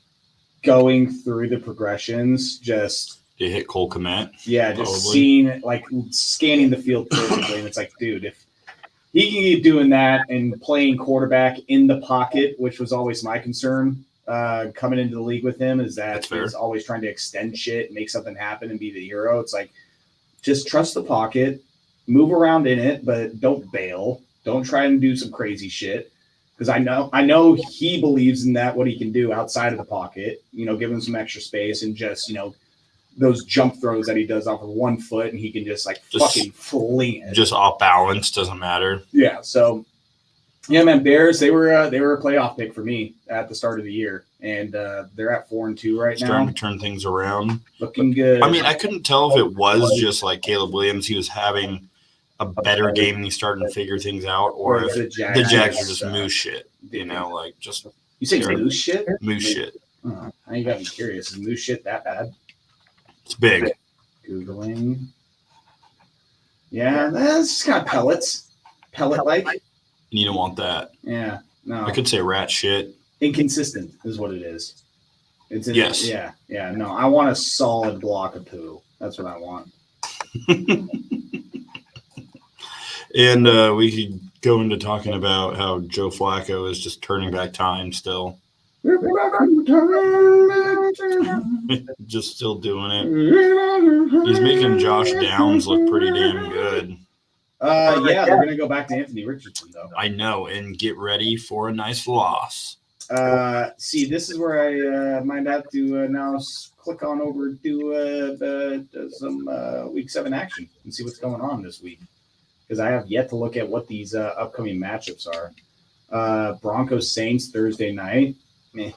going through the progressions, just you hit Cole Kmet. Yeah, just seeing, like, scanning the field perfectly. And it's like, dude, if he can keep doing that and playing quarterback in the pocket, which was always my concern coming into the league with him, is that he's always trying to extend shit, make something happen, and be the hero. It's like, just trust the pocket, move around in it, but don't bail. Don't try and do some crazy shit. Because I know he believes in that, what he can do outside of the pocket, give him some extra space and just, those jump throws that he does off of 1 foot and he can just fucking fling it. Just off balance, doesn't matter. Yeah. So, yeah, man, Bears, they were a playoff pick for me at the start of the year. And they're at 4-2 right now. Starting to turn things around. Looking good. I mean, I couldn't tell if it was just like Caleb Williams, he was having a better game and he's starting to figure things out, or if the Jags are just moose shit, like just. You say moose shit? Moose shit. Now you got me curious. Is moose shit that bad? It's big. Googling. Yeah, that's just kind of pellet-like. You don't want that. Yeah, no. I could say rat shit. Inconsistent is what it is. Yes. Yeah. No, I want a solid block of poo. That's what I want. And we could go into talking about how Joe Flacco is just turning back time still. Just still doing it. He's making Josh Downs look pretty damn good. Yeah, they're going to go back to Anthony Richardson, though. I know, and get ready for a nice loss. See, this is where I might have to now click on over to some Week 7 action and see what's going on this week. Because I have yet to look at what these upcoming matchups are. Broncos Saints Thursday night. Meh.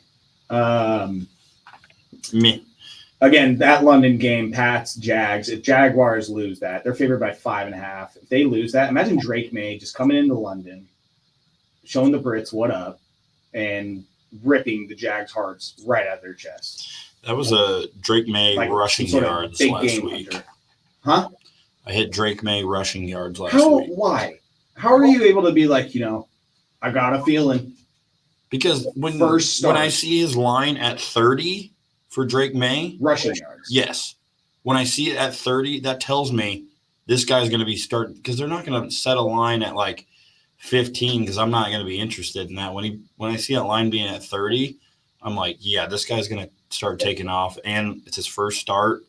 Meh. Again, that London game, Pats, Jags. If Jaguars lose that, they're favored by 5.5. If they lose that, imagine Drake May just coming into London, showing the Brits what up, and ripping the Jags' hearts right out of their chest. That was a Drake May rushing yards last week. Hunter. Huh? I hit Drake May rushing yards last week. Why? How are you able to be like, I got a feeling? Because when I see his line at 30 for Drake May. Rushing yards. Yes. When I see it at 30, that tells me this guy's going to be starting, because they're not going to set a line at like 15 because I'm not going to be interested in that. When I see that line being at 30, I'm like, yeah, this guy's going to start taking off. And it's his first start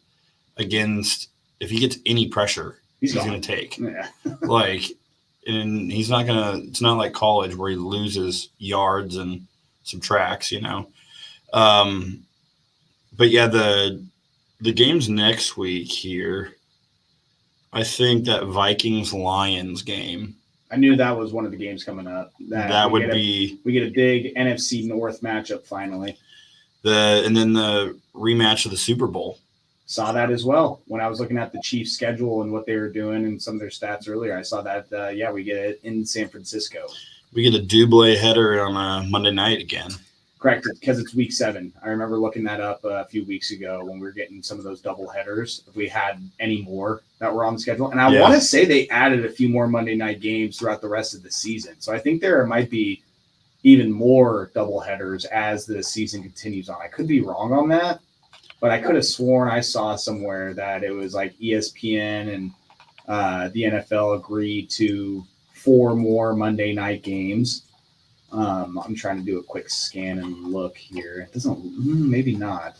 against, if he gets any pressure, he's going to take. Yeah. And he's not going to, it's not like college where he loses yards and subtracts, But yeah, the games next week here, I think that Vikings-Lions game. I knew that was one of the games coming up. We get a big NFC North matchup finally. And then the rematch of the Super Bowl. Saw that as well when I was looking at the Chiefs' schedule and what they were doing and some of their stats earlier. I saw that. We get it in San Francisco. We get a double header on a Monday night again. Correct, because it's Week 7. I remember looking that up a few weeks ago when we were getting some of those double headers. If we had any more that were on the schedule, and I want to say they added a few more Monday night games throughout the rest of the season. So I think there might be even more double headers as the season continues on. I could be wrong on that, but I could have sworn I saw somewhere that it was like ESPN and the NFL agreed to 4 more Monday night games. I'm trying to do a quick scan and look here. It doesn't, maybe not.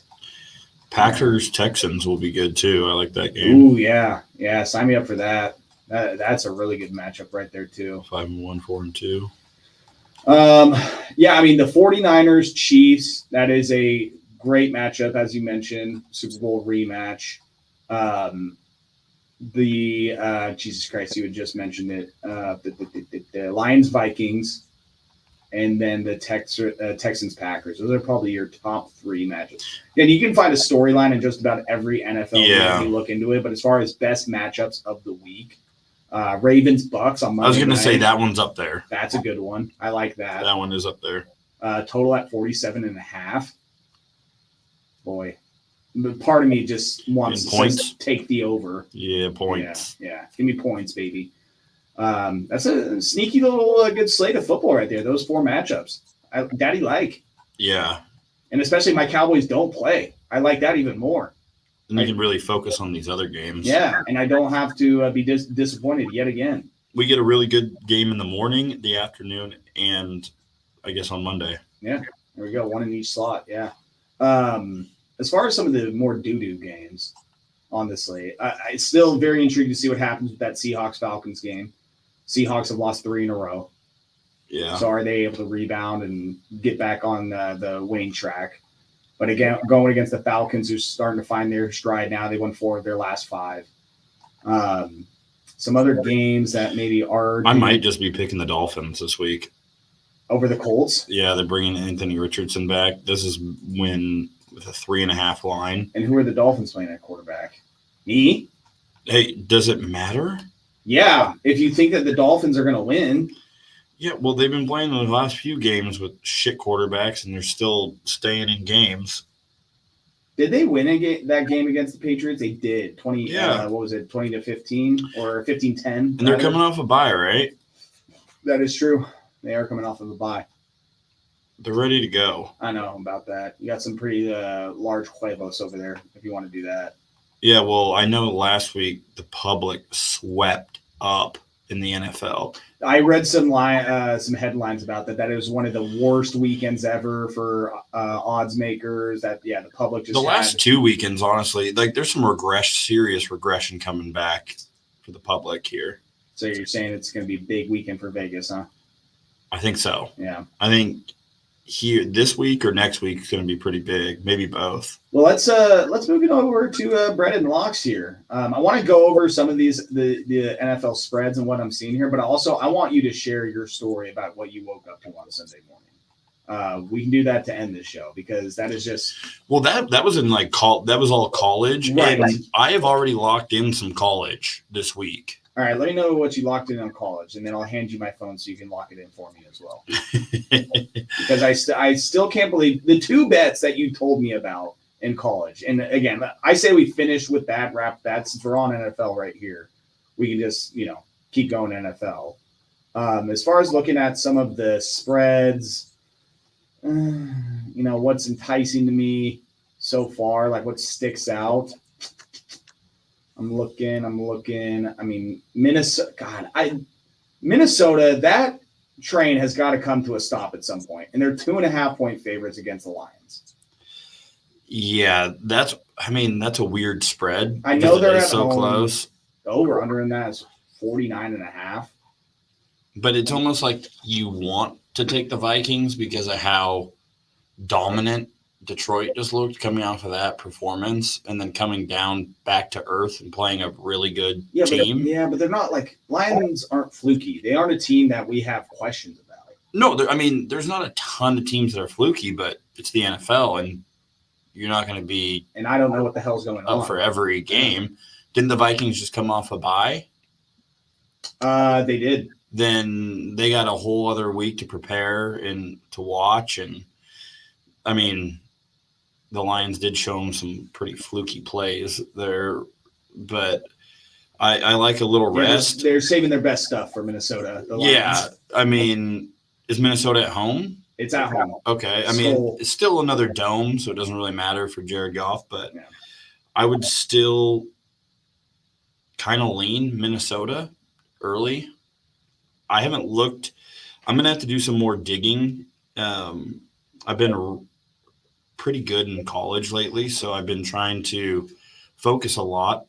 Packers Texans will be good too. I like that game. Ooh, yeah. Sign me up for that. That's a really good matchup right there too. 5-1, 4-2. Yeah, I mean the 49ers Chiefs. That is a great matchup, as you mentioned. Super Bowl rematch. Jesus Christ, you had just mentioned it. The Lions Vikings. and then the Texans Packers. Those are probably your top 3 matchups. And you can find a storyline in just about every NFL game if you look into it. But as far as best matchups of the week, Ravens Bucks on Monday. I was going to say that one's up there. That's a good one. I like that. That one is up there. Total at 47.5. Boy, but part of me just wants to take the over. Yeah, points. Yeah. Give me points, baby. That's a sneaky little good slate of football right there. Those 4 matchups. Daddy like. Yeah. And especially my Cowboys don't play. I like that even more. And you can really focus on these other games. Yeah, and I don't have to be disappointed yet again. We get a really good game in the morning, the afternoon, and I guess on Monday. Yeah, there we go. 1 in each slot. Yeah. As far as some of the more doo-doo games on this slate, I'm still very intrigued to see what happens with that Seahawks-Falcons game. Seahawks have lost 3 in a row. Yeah. So are they able to rebound and get back on the winning track? But again, going against the Falcons, who's starting to find their stride now. They won 4 of their last 5. Some other games that maybe are. I might just be picking the Dolphins this week. Over the Colts? Yeah, they're bringing Anthony Richardson back. This is when with a 3.5 line. And who are the Dolphins playing at quarterback? Me? Hey, does it matter? Yeah, if you think that the Dolphins are going to win. Yeah, well, they've been playing the last few games with shit quarterbacks, and they're still staying in games. Did they win that game against the Patriots? They did. 20. Yeah. What was it? 20-15 or 15-10? And they're coming off a bye, right? That is true. They are coming off of a bye. They're ready to go. I know about that. You got some pretty large huevos over there if you want to do that. Yeah, well, I know last week the public swept up in the NFL. I read some headlines about that. That it was one of the worst weekends ever for odds makers. That the public just last 2 weekends, honestly, like there's some serious regression coming back for the public here. So you're saying it's going to be a big weekend for Vegas, huh? I think so. Yeah. I think here this week or next week is going to be pretty big, maybe both. Well, let's move it over to Brendan Locks here. I want to go over some of the NFL spreads and what I'm seeing here, but also I want you to share your story about what you woke up to on Sunday morning. We can do that to end this show because that is just that was in that was all college, right. And I have already locked in some college this week. All right, let me know what you locked in on college, and then I'll hand you my phone so you can lock it in for me as well. Because I still can't believe the 2 bets that you told me about in college. And again, I say we finish with that, wrap that. Since we're on NFL right here, we can just keep going NFL. As far as looking at some of the spreads, what's enticing to me so far, like what sticks out. I'm looking. I mean, Minnesota, that train has got to come to a stop at some point. And they're 2.5-point favorites against the Lions. Yeah, that's a weird spread. I know they're so close. The over-under in that is 49.5. But it's almost like you want to take the Vikings because of how dominant Detroit just looked coming off of that performance and then coming down back to earth and playing a really good team. But they're not like Lions aren't fluky. They aren't a team that we have questions about. No, there's not a ton of teams that are fluky, but it's the NFL and you're not going to be. And I don't know what the hell's going on for every game. Didn't the Vikings just come off a bye? They did. Then they got a whole other week to prepare and to watch. And the Lions did show them some pretty fluky plays there, but I like a little rest. They're saving their best stuff for Minnesota. The Lions. Yeah. Is Minnesota at home? It's at home. Okay. It's still another dome, so it doesn't really matter for Jared Goff, but I would still kind of lean Minnesota early. I haven't looked. I'm going to have to do some more digging. I've been pretty good in college lately, so I've been trying to focus a lot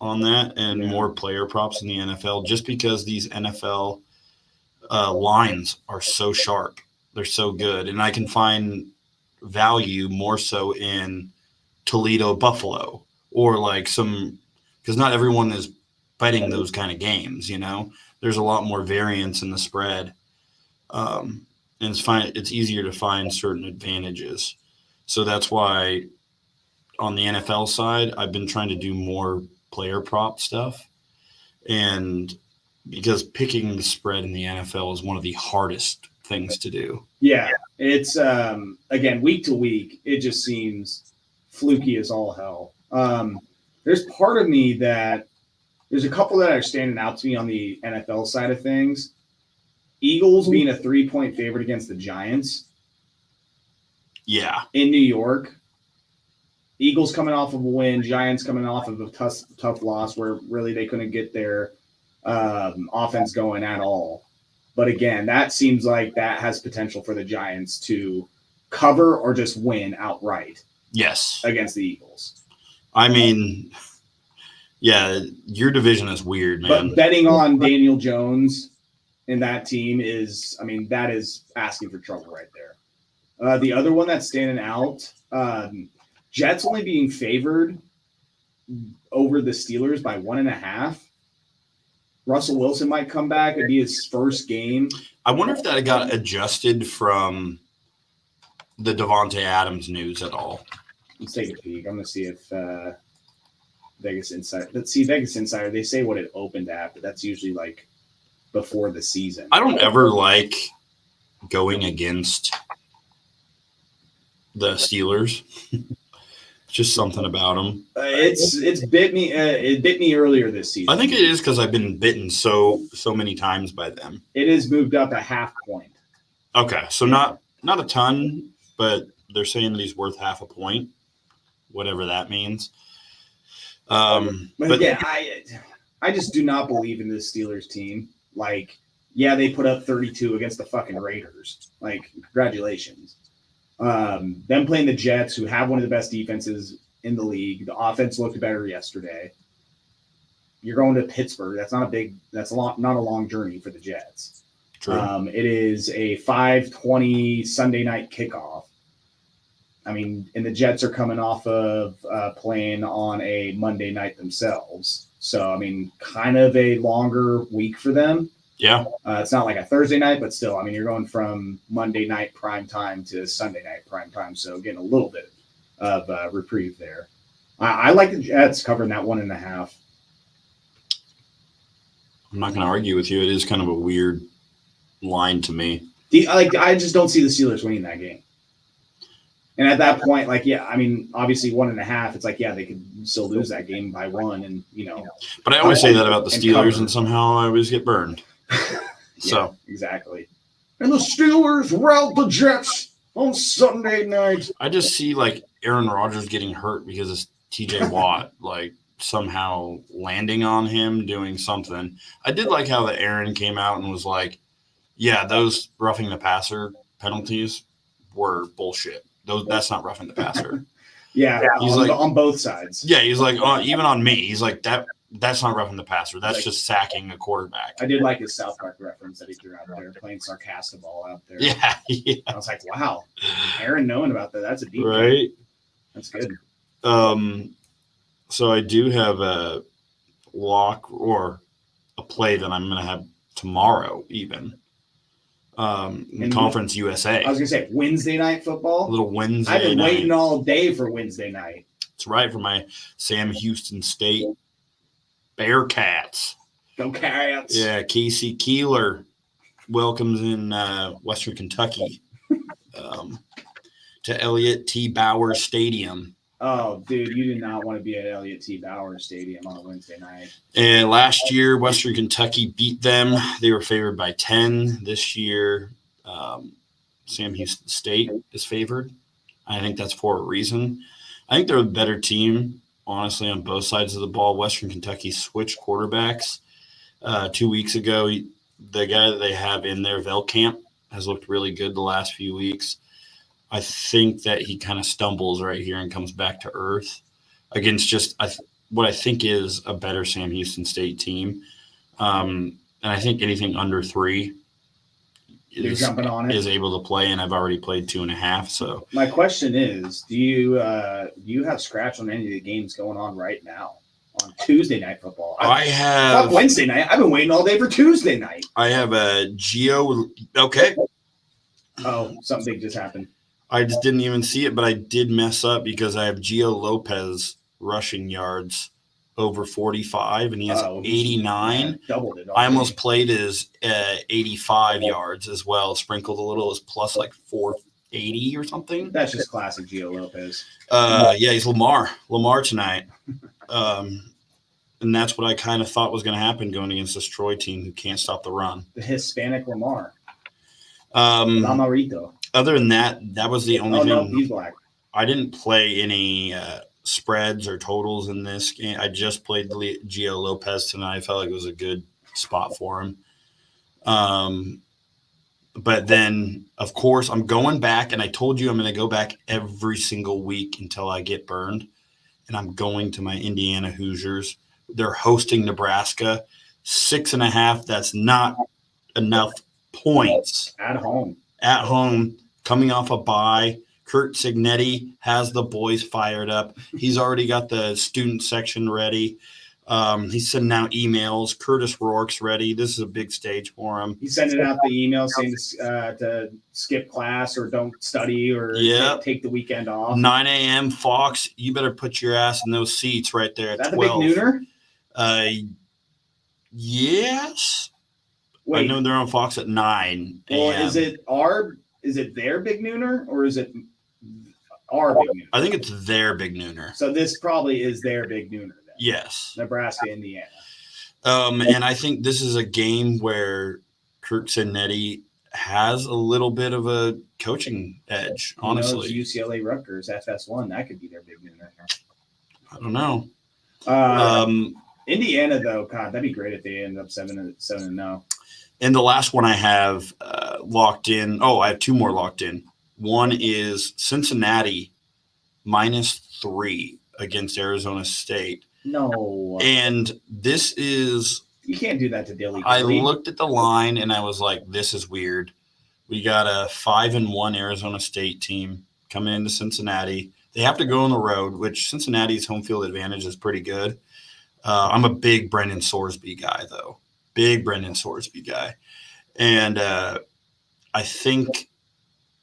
on that and more player props in the NFL just because these NFL lines are so sharp. They're so good, and I can find value more so in Toledo, Buffalo, or because not everyone is betting those kind of games, There's a lot more variance in the spread. and it's easier to find certain advantages. So that's why on the NFL side, I've been trying to do more player prop stuff. And because picking the spread in the NFL is one of the hardest things to do. Yeah, it's again, week to week, it just seems fluky as all hell. There's part of me that there's a couple that are standing out to me on the NFL side of things. Eagles being a 3-point favorite against the Giants. Yeah. In New York. Eagles coming off of a win, Giants coming off of a tough loss where really they couldn't get their offense going at all. But again, that seems like that has potential for the Giants to cover or just win outright. Yes. Against the Eagles. I mean, yeah, your division is weird, man. But betting on Daniel Jones in that team is, I mean, that is asking for trouble right there. The other one that's standing out, Jets only being favored over the Steelers by 1.5. Russell Wilson might come back. It'd be his first game. I wonder if that got adjusted from the Devontae Adams news at all. Let's take a peek. I'm going to see if Vegas Insider. Let's see, Vegas Insider. They say what it opened at, but that's usually like before the season. I don't ever like going against the Steelers. Just something about them. It's bit me. It bit me earlier this season. I think it is because I've been bitten so many times by them. It has moved up a 0.5 point. Okay, so not a ton, but they're saying that he's worth 0.5 point, whatever that means. But again, I just do not believe in this Steelers team. Like, yeah, they put up 32 against the fucking Raiders. Like, congratulations. Them playing the Jets, who have one of the best defenses in the league. The offense looked better yesterday. You're going to Pittsburgh. That's not a long journey for the Jets. True. It is a 5:20 Sunday night kickoff. I mean, and the Jets are coming off of playing on a Monday night themselves. So, I mean, kind of a longer week for them. Yeah. It's not like a Thursday night, but still, I mean, you're going from Monday night prime time to Sunday night prime time. So getting a little bit of reprieve there. I like the Jets covering that 1.5. I'm not going to argue with you. It is kind of a weird line to me. I just don't see the Steelers winning that game. And at that point, like, yeah, I mean, obviously 1.5, it's like, yeah, they could still lose that game by 1 and, you know. But I always say that about the Steelers and somehow I always get burned. So exactly. And the Steelers rout the Jets on Sunday night. I just see like Aaron Rodgers getting hurt because of TJ Watt, like somehow landing on him, doing something. I did like how the Aaron came out and was like, yeah, those roughing the passer penalties were bullshit. That's not roughing the passer. Yeah, he's on both sides. Yeah, he's like, even on me, he's like that's not roughing the passer. That's just sacking a quarterback. I did like his South Park reference that he threw out there, playing sarcastic ball out there. Yeah. I was like, wow, Aaron knowing about that. That's a deep right. Game. That's good. So I do have a lock or a play that I'm going to have tomorrow even. In Conference USA. I was going to say Wednesday night football. A little Wednesday I've been night. waiting all day for Wednesday night. That's right, for my Sam Houston State Bearcats. Go Cats. Yeah, Casey Keeler welcomes in Western Kentucky to Elliott T. Bauer Stadium. Oh, dude, you did not want to be at Elliott T. Bauer Stadium on a Wednesday night. And last year, Western Kentucky beat them. They were favored by 10. This year, Sam Houston State is favored. I think that's for a reason. I think they're a better team, honestly, on both sides of the ball. Western Kentucky switched quarterbacks 2 weeks ago. The guy that they have in there, Velkamp, has looked really good the last few weeks. I think that he kind of stumbles right here and comes back to earth against just what I think is a better Sam Houston State team. And I think anything under 3 is able to play, and I've already played 2.5. So my question is, do you have scratch on any of the games going on right now on Tuesday night football? I have not Wednesday night. I've been waiting all day for Tuesday night. I have a Geo. Okay. Oh, something big just happened. I just didn't even see it, but I did mess up because I have Gio Lopez rushing yards over 45, and he has 89. Doubled it. I almost played his 85 yards as well, sprinkled a little as plus like 480 or something. That's just classic Gio Lopez. Yeah, he's Lamar tonight. And that's what I kind of thought was going to happen going against this Troy team who can't stop the run. The Hispanic Lamar. Lamarito. Other than that, that was the only thing. No, he's black. I didn't play any spreads or totals in this game. I just played Gio Lopez tonight. I felt like it was a good spot for him. But then, of course, I'm going back, and I told you I'm going to go back every single week until I get burned. And I'm going to my Indiana Hoosiers. They're hosting Nebraska. 6.5. That's not enough points. At home, coming off a bye. Kurt Signetti has the boys fired up. He's already got the student section ready. He's sending out emails. Curtis Rourke's ready. This is a big stage for him. He's sending out the email saying to skip class or don't study or take the weekend off. 9 a.m. Fox, you better put your ass in those seats right there at 12. Is that the big nooner? Yes. Wait. I know they're on Fox at 9 a.m. Well, is it their big nooner or is it our big nooner? I think it's their big nooner. So this probably is their big nooner then. Yes. Nebraska, Indiana. And I think this is a game where Kirk Signetti has a little bit of a coaching edge, honestly. UCLA Rutgers, FS1, that could be their big nooner. I don't know. Indiana, though, God, that'd be great if they ended up 7-0. And the last one I have locked in. Oh, I have two more locked in. One is Cincinnati -3 against Arizona State. No. And this is. You can't do that to Dilly. I looked at the line and I was like, this is weird. We got a 5-1 Arizona State team coming into Cincinnati. They have to go on the road, which Cincinnati's home field advantage is pretty good. I'm a big Brendan Sorsby guy, though. Big Brendan Sorsby guy. And I think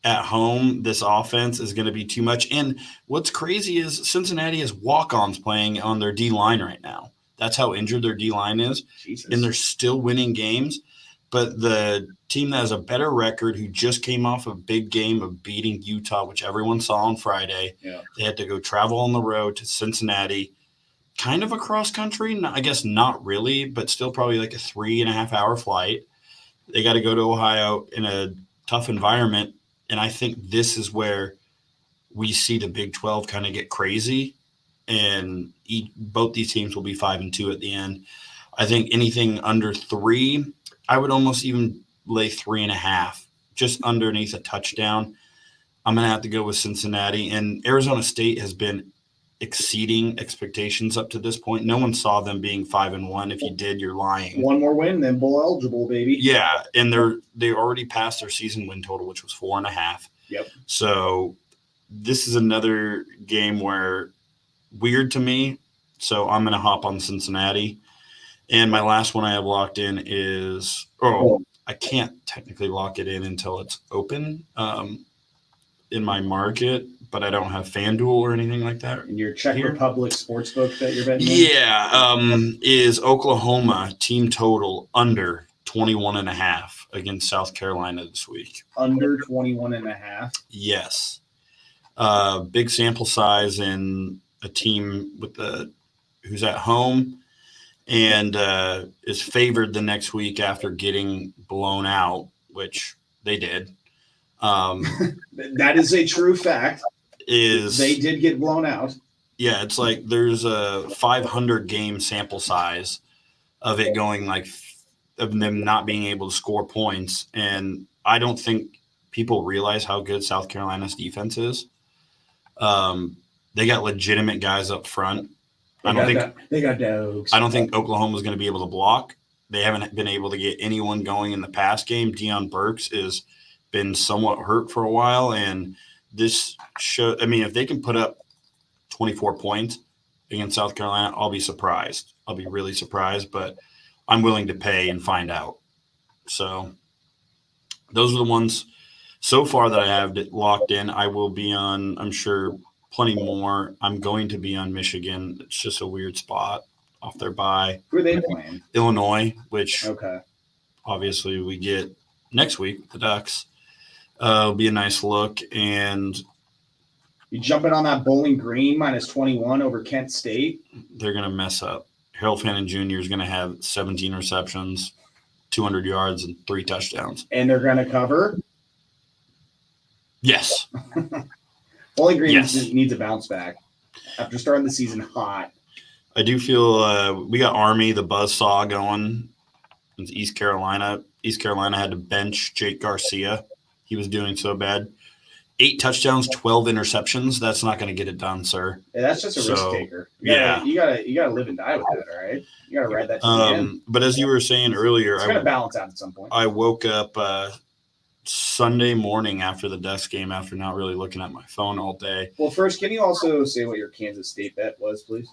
at home, this offense is going to be too much. And what's crazy is Cincinnati has walk-ons playing on their D-line right now. That's how injured their D-line is. Jesus. And they're still winning games. But the team that has a better record, who just came off a big game of beating Utah, which everyone saw on Friday, they had to go travel on the road to Cincinnati, kind of across country. I guess not really, but still probably like a 3.5-hour flight. They got to go to Ohio in a tough environment. And I think this is where we see the Big 12 kind of get crazy. And both these teams will be 5-2 at the end. I think anything under 3, I would almost even lay 3.5, just underneath a touchdown. I'm going to have to go with Cincinnati. And Arizona State has been exceeding expectations up to this point. No one saw them being 5-1. If you did, you're lying. One more win, then bowl eligible, baby. Yeah, and they already passed their season win total, which was 4.5. Yep. So this is another game where weird to me. So I'm going to hop on Cincinnati. And my last one I have locked in is I can't technically lock it in until it's open in my market, but I don't have FanDuel or anything like that. In your Czech Republic sportsbook that you're betting? Yeah, is Oklahoma team total under 21.5 against South Carolina this week? Under 21.5? Yes. Big sample size in a team who's at home and is favored the next week after getting blown out, which they did. That is a true fact. They did get blown out. Yeah, it's like there's a 500 game sample size of it going of them not being able to score points. And I don't think people realize how good South Carolina's defense is. They got legitimate guys up front. They got dogs. I don't think Oklahoma's going to be able to block. They haven't been able to get anyone going in the pass game. Deion Burks has been somewhat hurt for a while, and this show. I mean, if they can put up 24 points against South Carolina, I'll be surprised. I'll be really surprised, but I'm willing to pay and find out. So those are the ones. so far that I have it locked in. I will be on, I'm sure, plenty more. I'm going to be on Michigan. It's just a weird spot off their bye. Who are they playing? Illinois, which Okay. obviously we get next week with the Ducks. It'll be a nice look. And You jumping on that Bowling Green -21 over Kent State? they're going to mess up. Harold Fannin Jr. is going to have 17 receptions, 200 yards, and 3 touchdowns. And they're going to cover? Yes. Bowling Green Yes. needs a bounce back after starting the season hot. I do feel we got Army, the buzzsaw going. It's East Carolina. East Carolina had to bench Jake Garcia. He was doing so bad. 8 touchdowns, 12 interceptions. That's not going to get it done, sir. Yeah, that's just a risk taker. You gotta live and die with that. All right, you gotta ride that. But as you were saying earlier, it's gonna balance out at some point. I woke up Sunday morning after the Ducks game, after not really looking at my phone all day. Well, first, can you also say what your Kansas State bet was, please?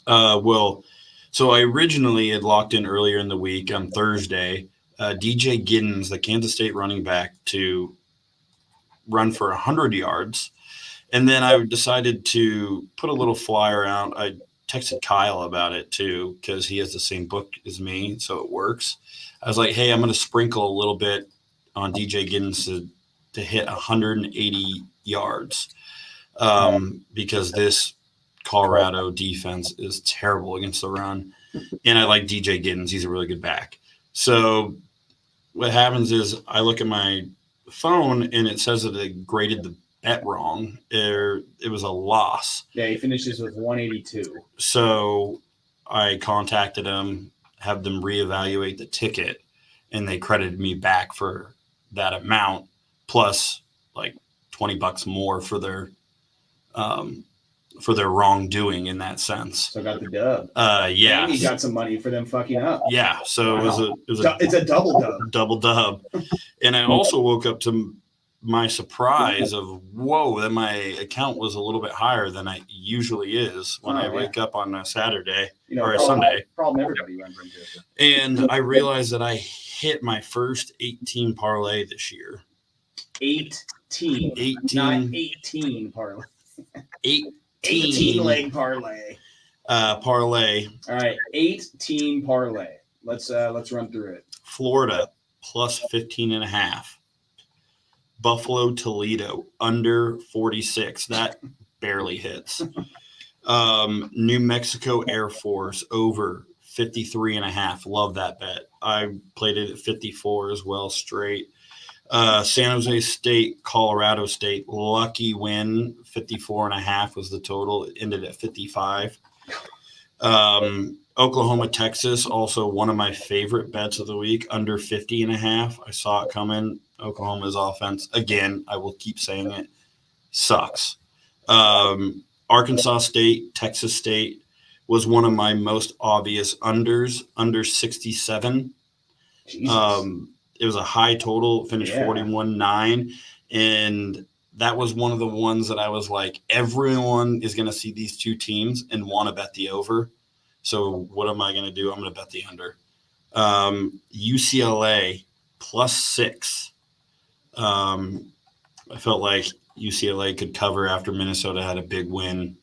So I originally had locked in earlier in the week on Thursday, DJ Giddens, the Kansas State running back, to run for 100 yards. And then I decided to put a little flyer out. I texted Kyle about it too, because he has the same book as me, so it works. I was like, hey, I'm going to sprinkle a little bit on DJ Giddens to hit 180 yards because this Colorado defense is terrible against the run. And I like DJ Giddens. He's a really good back. So what happens is I look at my phone and it says that they graded the bet wrong. It was a loss. Yeah, he finishes with 182. So I contacted them, have them reevaluate the ticket, and they credited me back for that amount plus like $20 more for their wrongdoing in that sense. So got the dub. Yeah. And you got some money for them fucking up. Yeah. So Wow. it's a double dub. Double dub. And I also woke up to my surprise of, whoa, that my account was a little bit higher than it usually is when I wake up on a Saturday or a Sunday. Problem everybody runs into. And I realized that I hit my first 18 parlay this year. 18. Not 18 parlay. 18 leg parlay. Parlay. All right, 18 parlay. Let's run through it. Florida plus 15.5. Buffalo Toledo under 46. That barely hits. New Mexico Air Force over 53.5. Love that bet. I played it at 54 as well, straight. San Jose State, Colorado State, lucky win. 54.5 was the total. It ended at 55. Oklahoma, Texas, also one of my favorite bets of the week, under 50.5. I saw it coming. Oklahoma's offense, again, I will keep saying it, sucks. Arkansas State, Texas State was one of my most obvious unders, under 67. It was a high total, finished 41-9. And that was one of the ones that I was like, everyone is going to see these two teams and want to bet the over. So what am I going to do? I'm going to bet the under. UCLA plus 6. I felt like UCLA could cover after Minnesota had a big win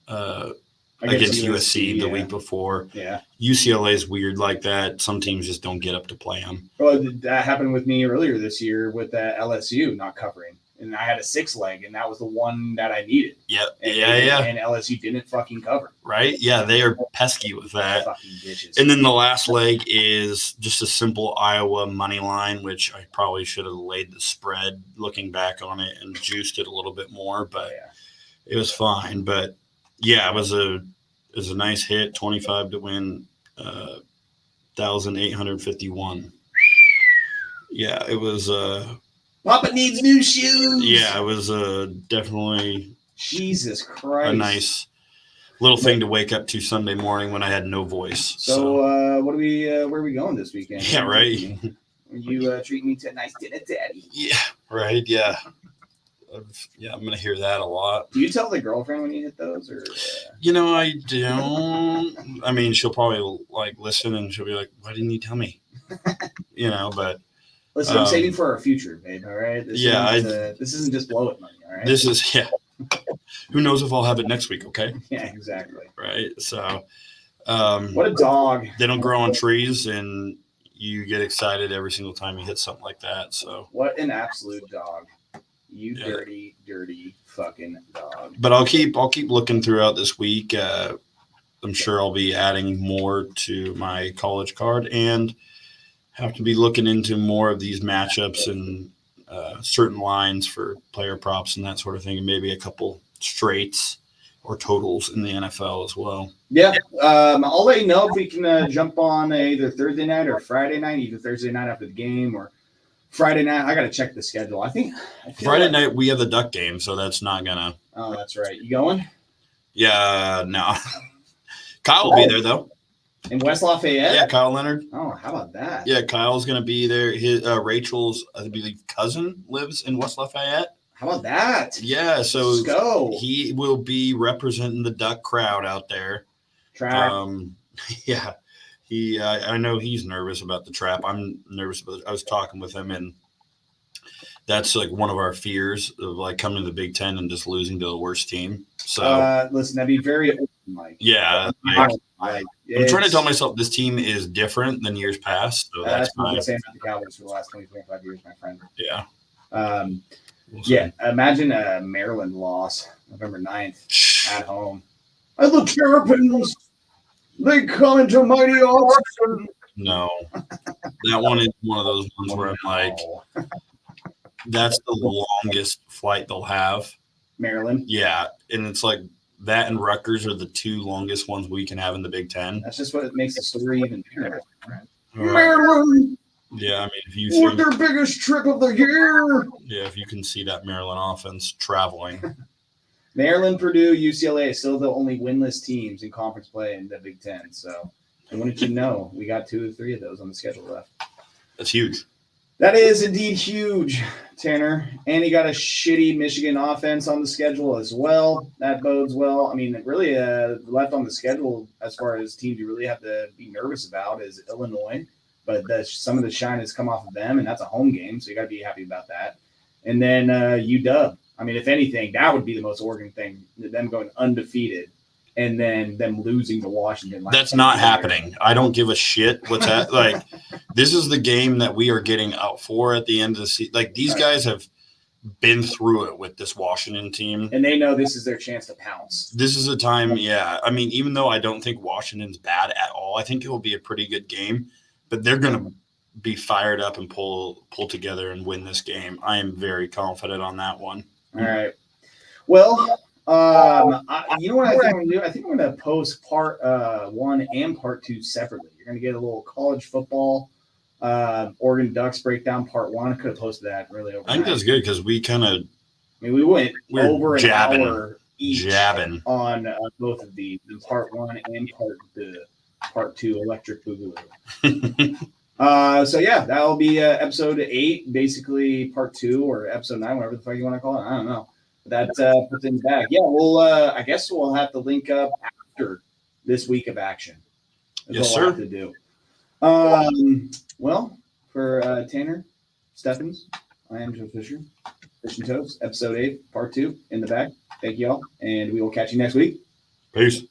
against USC the week before. Yeah. UCLA is weird like that. Some teams just don't get up to play them. Well, that happened with me earlier this year with LSU not covering. And I had a 6 leg, and that was the one that I needed. Yep. And And LSU didn't fucking cover. Right? Yeah, they are pesky with that. Fucking bitches. And then the last leg is just a simple Iowa money line, which I probably should have laid the spread looking back on it and juiced it a little bit more, but it was fine. But yeah, it was a nice hit, 25 to win, 1,851. Yeah, it was Papa needs new shoes. Yeah, it was definitely Jesus Christ. a nice little thing to wake up to Sunday morning when I had no voice. So what are we? Where are we going this weekend? Yeah, right. Are you treating me to a nice dinner, Daddy? Yeah, right. Yeah, yeah. I'm gonna hear that a lot. Do you tell the girlfriend when you hit those, or? I don't. I mean, she'll probably like listen, and she'll be like, "Why didn't you tell me?" But. Listen, I'm saving for our future, babe. All right. This isn't just blow it money. All right. This is Who knows if I'll have it next week? Okay. Yeah, exactly. Right. So, what a dog. They don't grow on trees, and you get excited every single time you hit something like that. So, what an absolute dog. You dirty, dirty fucking dog. But I'll keep looking throughout this week. I'm sure I'll be adding more to my college card and have to be looking into more of these matchups and certain lines for player props and that sort of thing, and maybe a couple straights or totals in the NFL as well. Yeah, I'll let you know if we can jump on either Thursday night or Friday night, either Thursday night after the game or Friday night. I got to check the schedule. I Friday night we have the Duck game, so that's not gonna. Oh, that's right. You going? Yeah, no. Kyle will be there though. In West Lafayette? Yeah, Kyle Leonard. Oh, how about that? Yeah, Kyle's gonna be there. His Rachel's, I believe, cousin lives in West Lafayette. How about that? Yeah, so let's go. He will be representing the Duck crowd out there. Track. Yeah. I know he's nervous about the trap. I'm nervous about it. I was talking with him, and that's like one of our fears of like coming to the Big Ten and just losing to the worst team. So listen, that'd be very open, Mike. Yeah. I'm trying to tell myself this team is different than years past. So that's what I've been saying about the Cowboys for the last 25 years, my friend. Yeah. Yeah. Imagine a Maryland loss November 9th at home. And the Terrapins, they come into mighty Austin. No. That one is one of those ones where I'm like, that's the longest flight they'll have. Maryland? Yeah. And it's like that and Rutgers are the two longest ones we can have in the Big Ten. That's just what makes the story even better. Maryland! Yeah, I mean, if you see their biggest trip of the year. Yeah, if you can see that Maryland offense traveling. Maryland, Purdue, UCLA still the only winless teams in conference play in the Big Ten. So, and wouldn't you know, we got 2 or 3 of those on the schedule left. That's huge. That is indeed huge, Tanner. And you got a shitty Michigan offense on the schedule as well. That bodes well. I mean, really left on the schedule as far as teams you really have to be nervous about is Illinois. But some of the shine has come off of them, and that's a home game, so you got to be happy about that. And then UW. I mean, if anything, that would be the most Oregon thing, them going undefeated and then them losing to Washington. That's not happening. I don't give a shit what's that. Like, this is the game that we are getting out for at the end of the season. Like, these guys have been through it with this Washington team. And they know this is their chance to pounce. This is a time, yeah. I mean, even though I don't think Washington's bad at all, I think it will be a pretty good game. But they're going to be fired up and pull together and win this game. I am very confident on that one. All right. Well, you know what I think I'm going to do? I think I'm going to post part 1 and part 2 separately. You're going to get a little college football, Oregon Ducks breakdown part 1. I could have posted that really overnight. I think that's good because we kind of. I mean, we went over an hour each jabbing on both of these, part 1 and part 2, Electric Boogaloo. So yeah, that'll be episode 8, basically part 2 or episode 9, whatever the fuck you want to call it. I don't know. That puts things back. Yeah, we'll I guess we'll have to link up after this week of action. That's yes, sir. We'll have to do. Well, for Tanner Steffens, I am Joe Fisher. Fish and Toast, episode 8, part 2 in the bag. Thank you all, and we will catch you next week. Peace.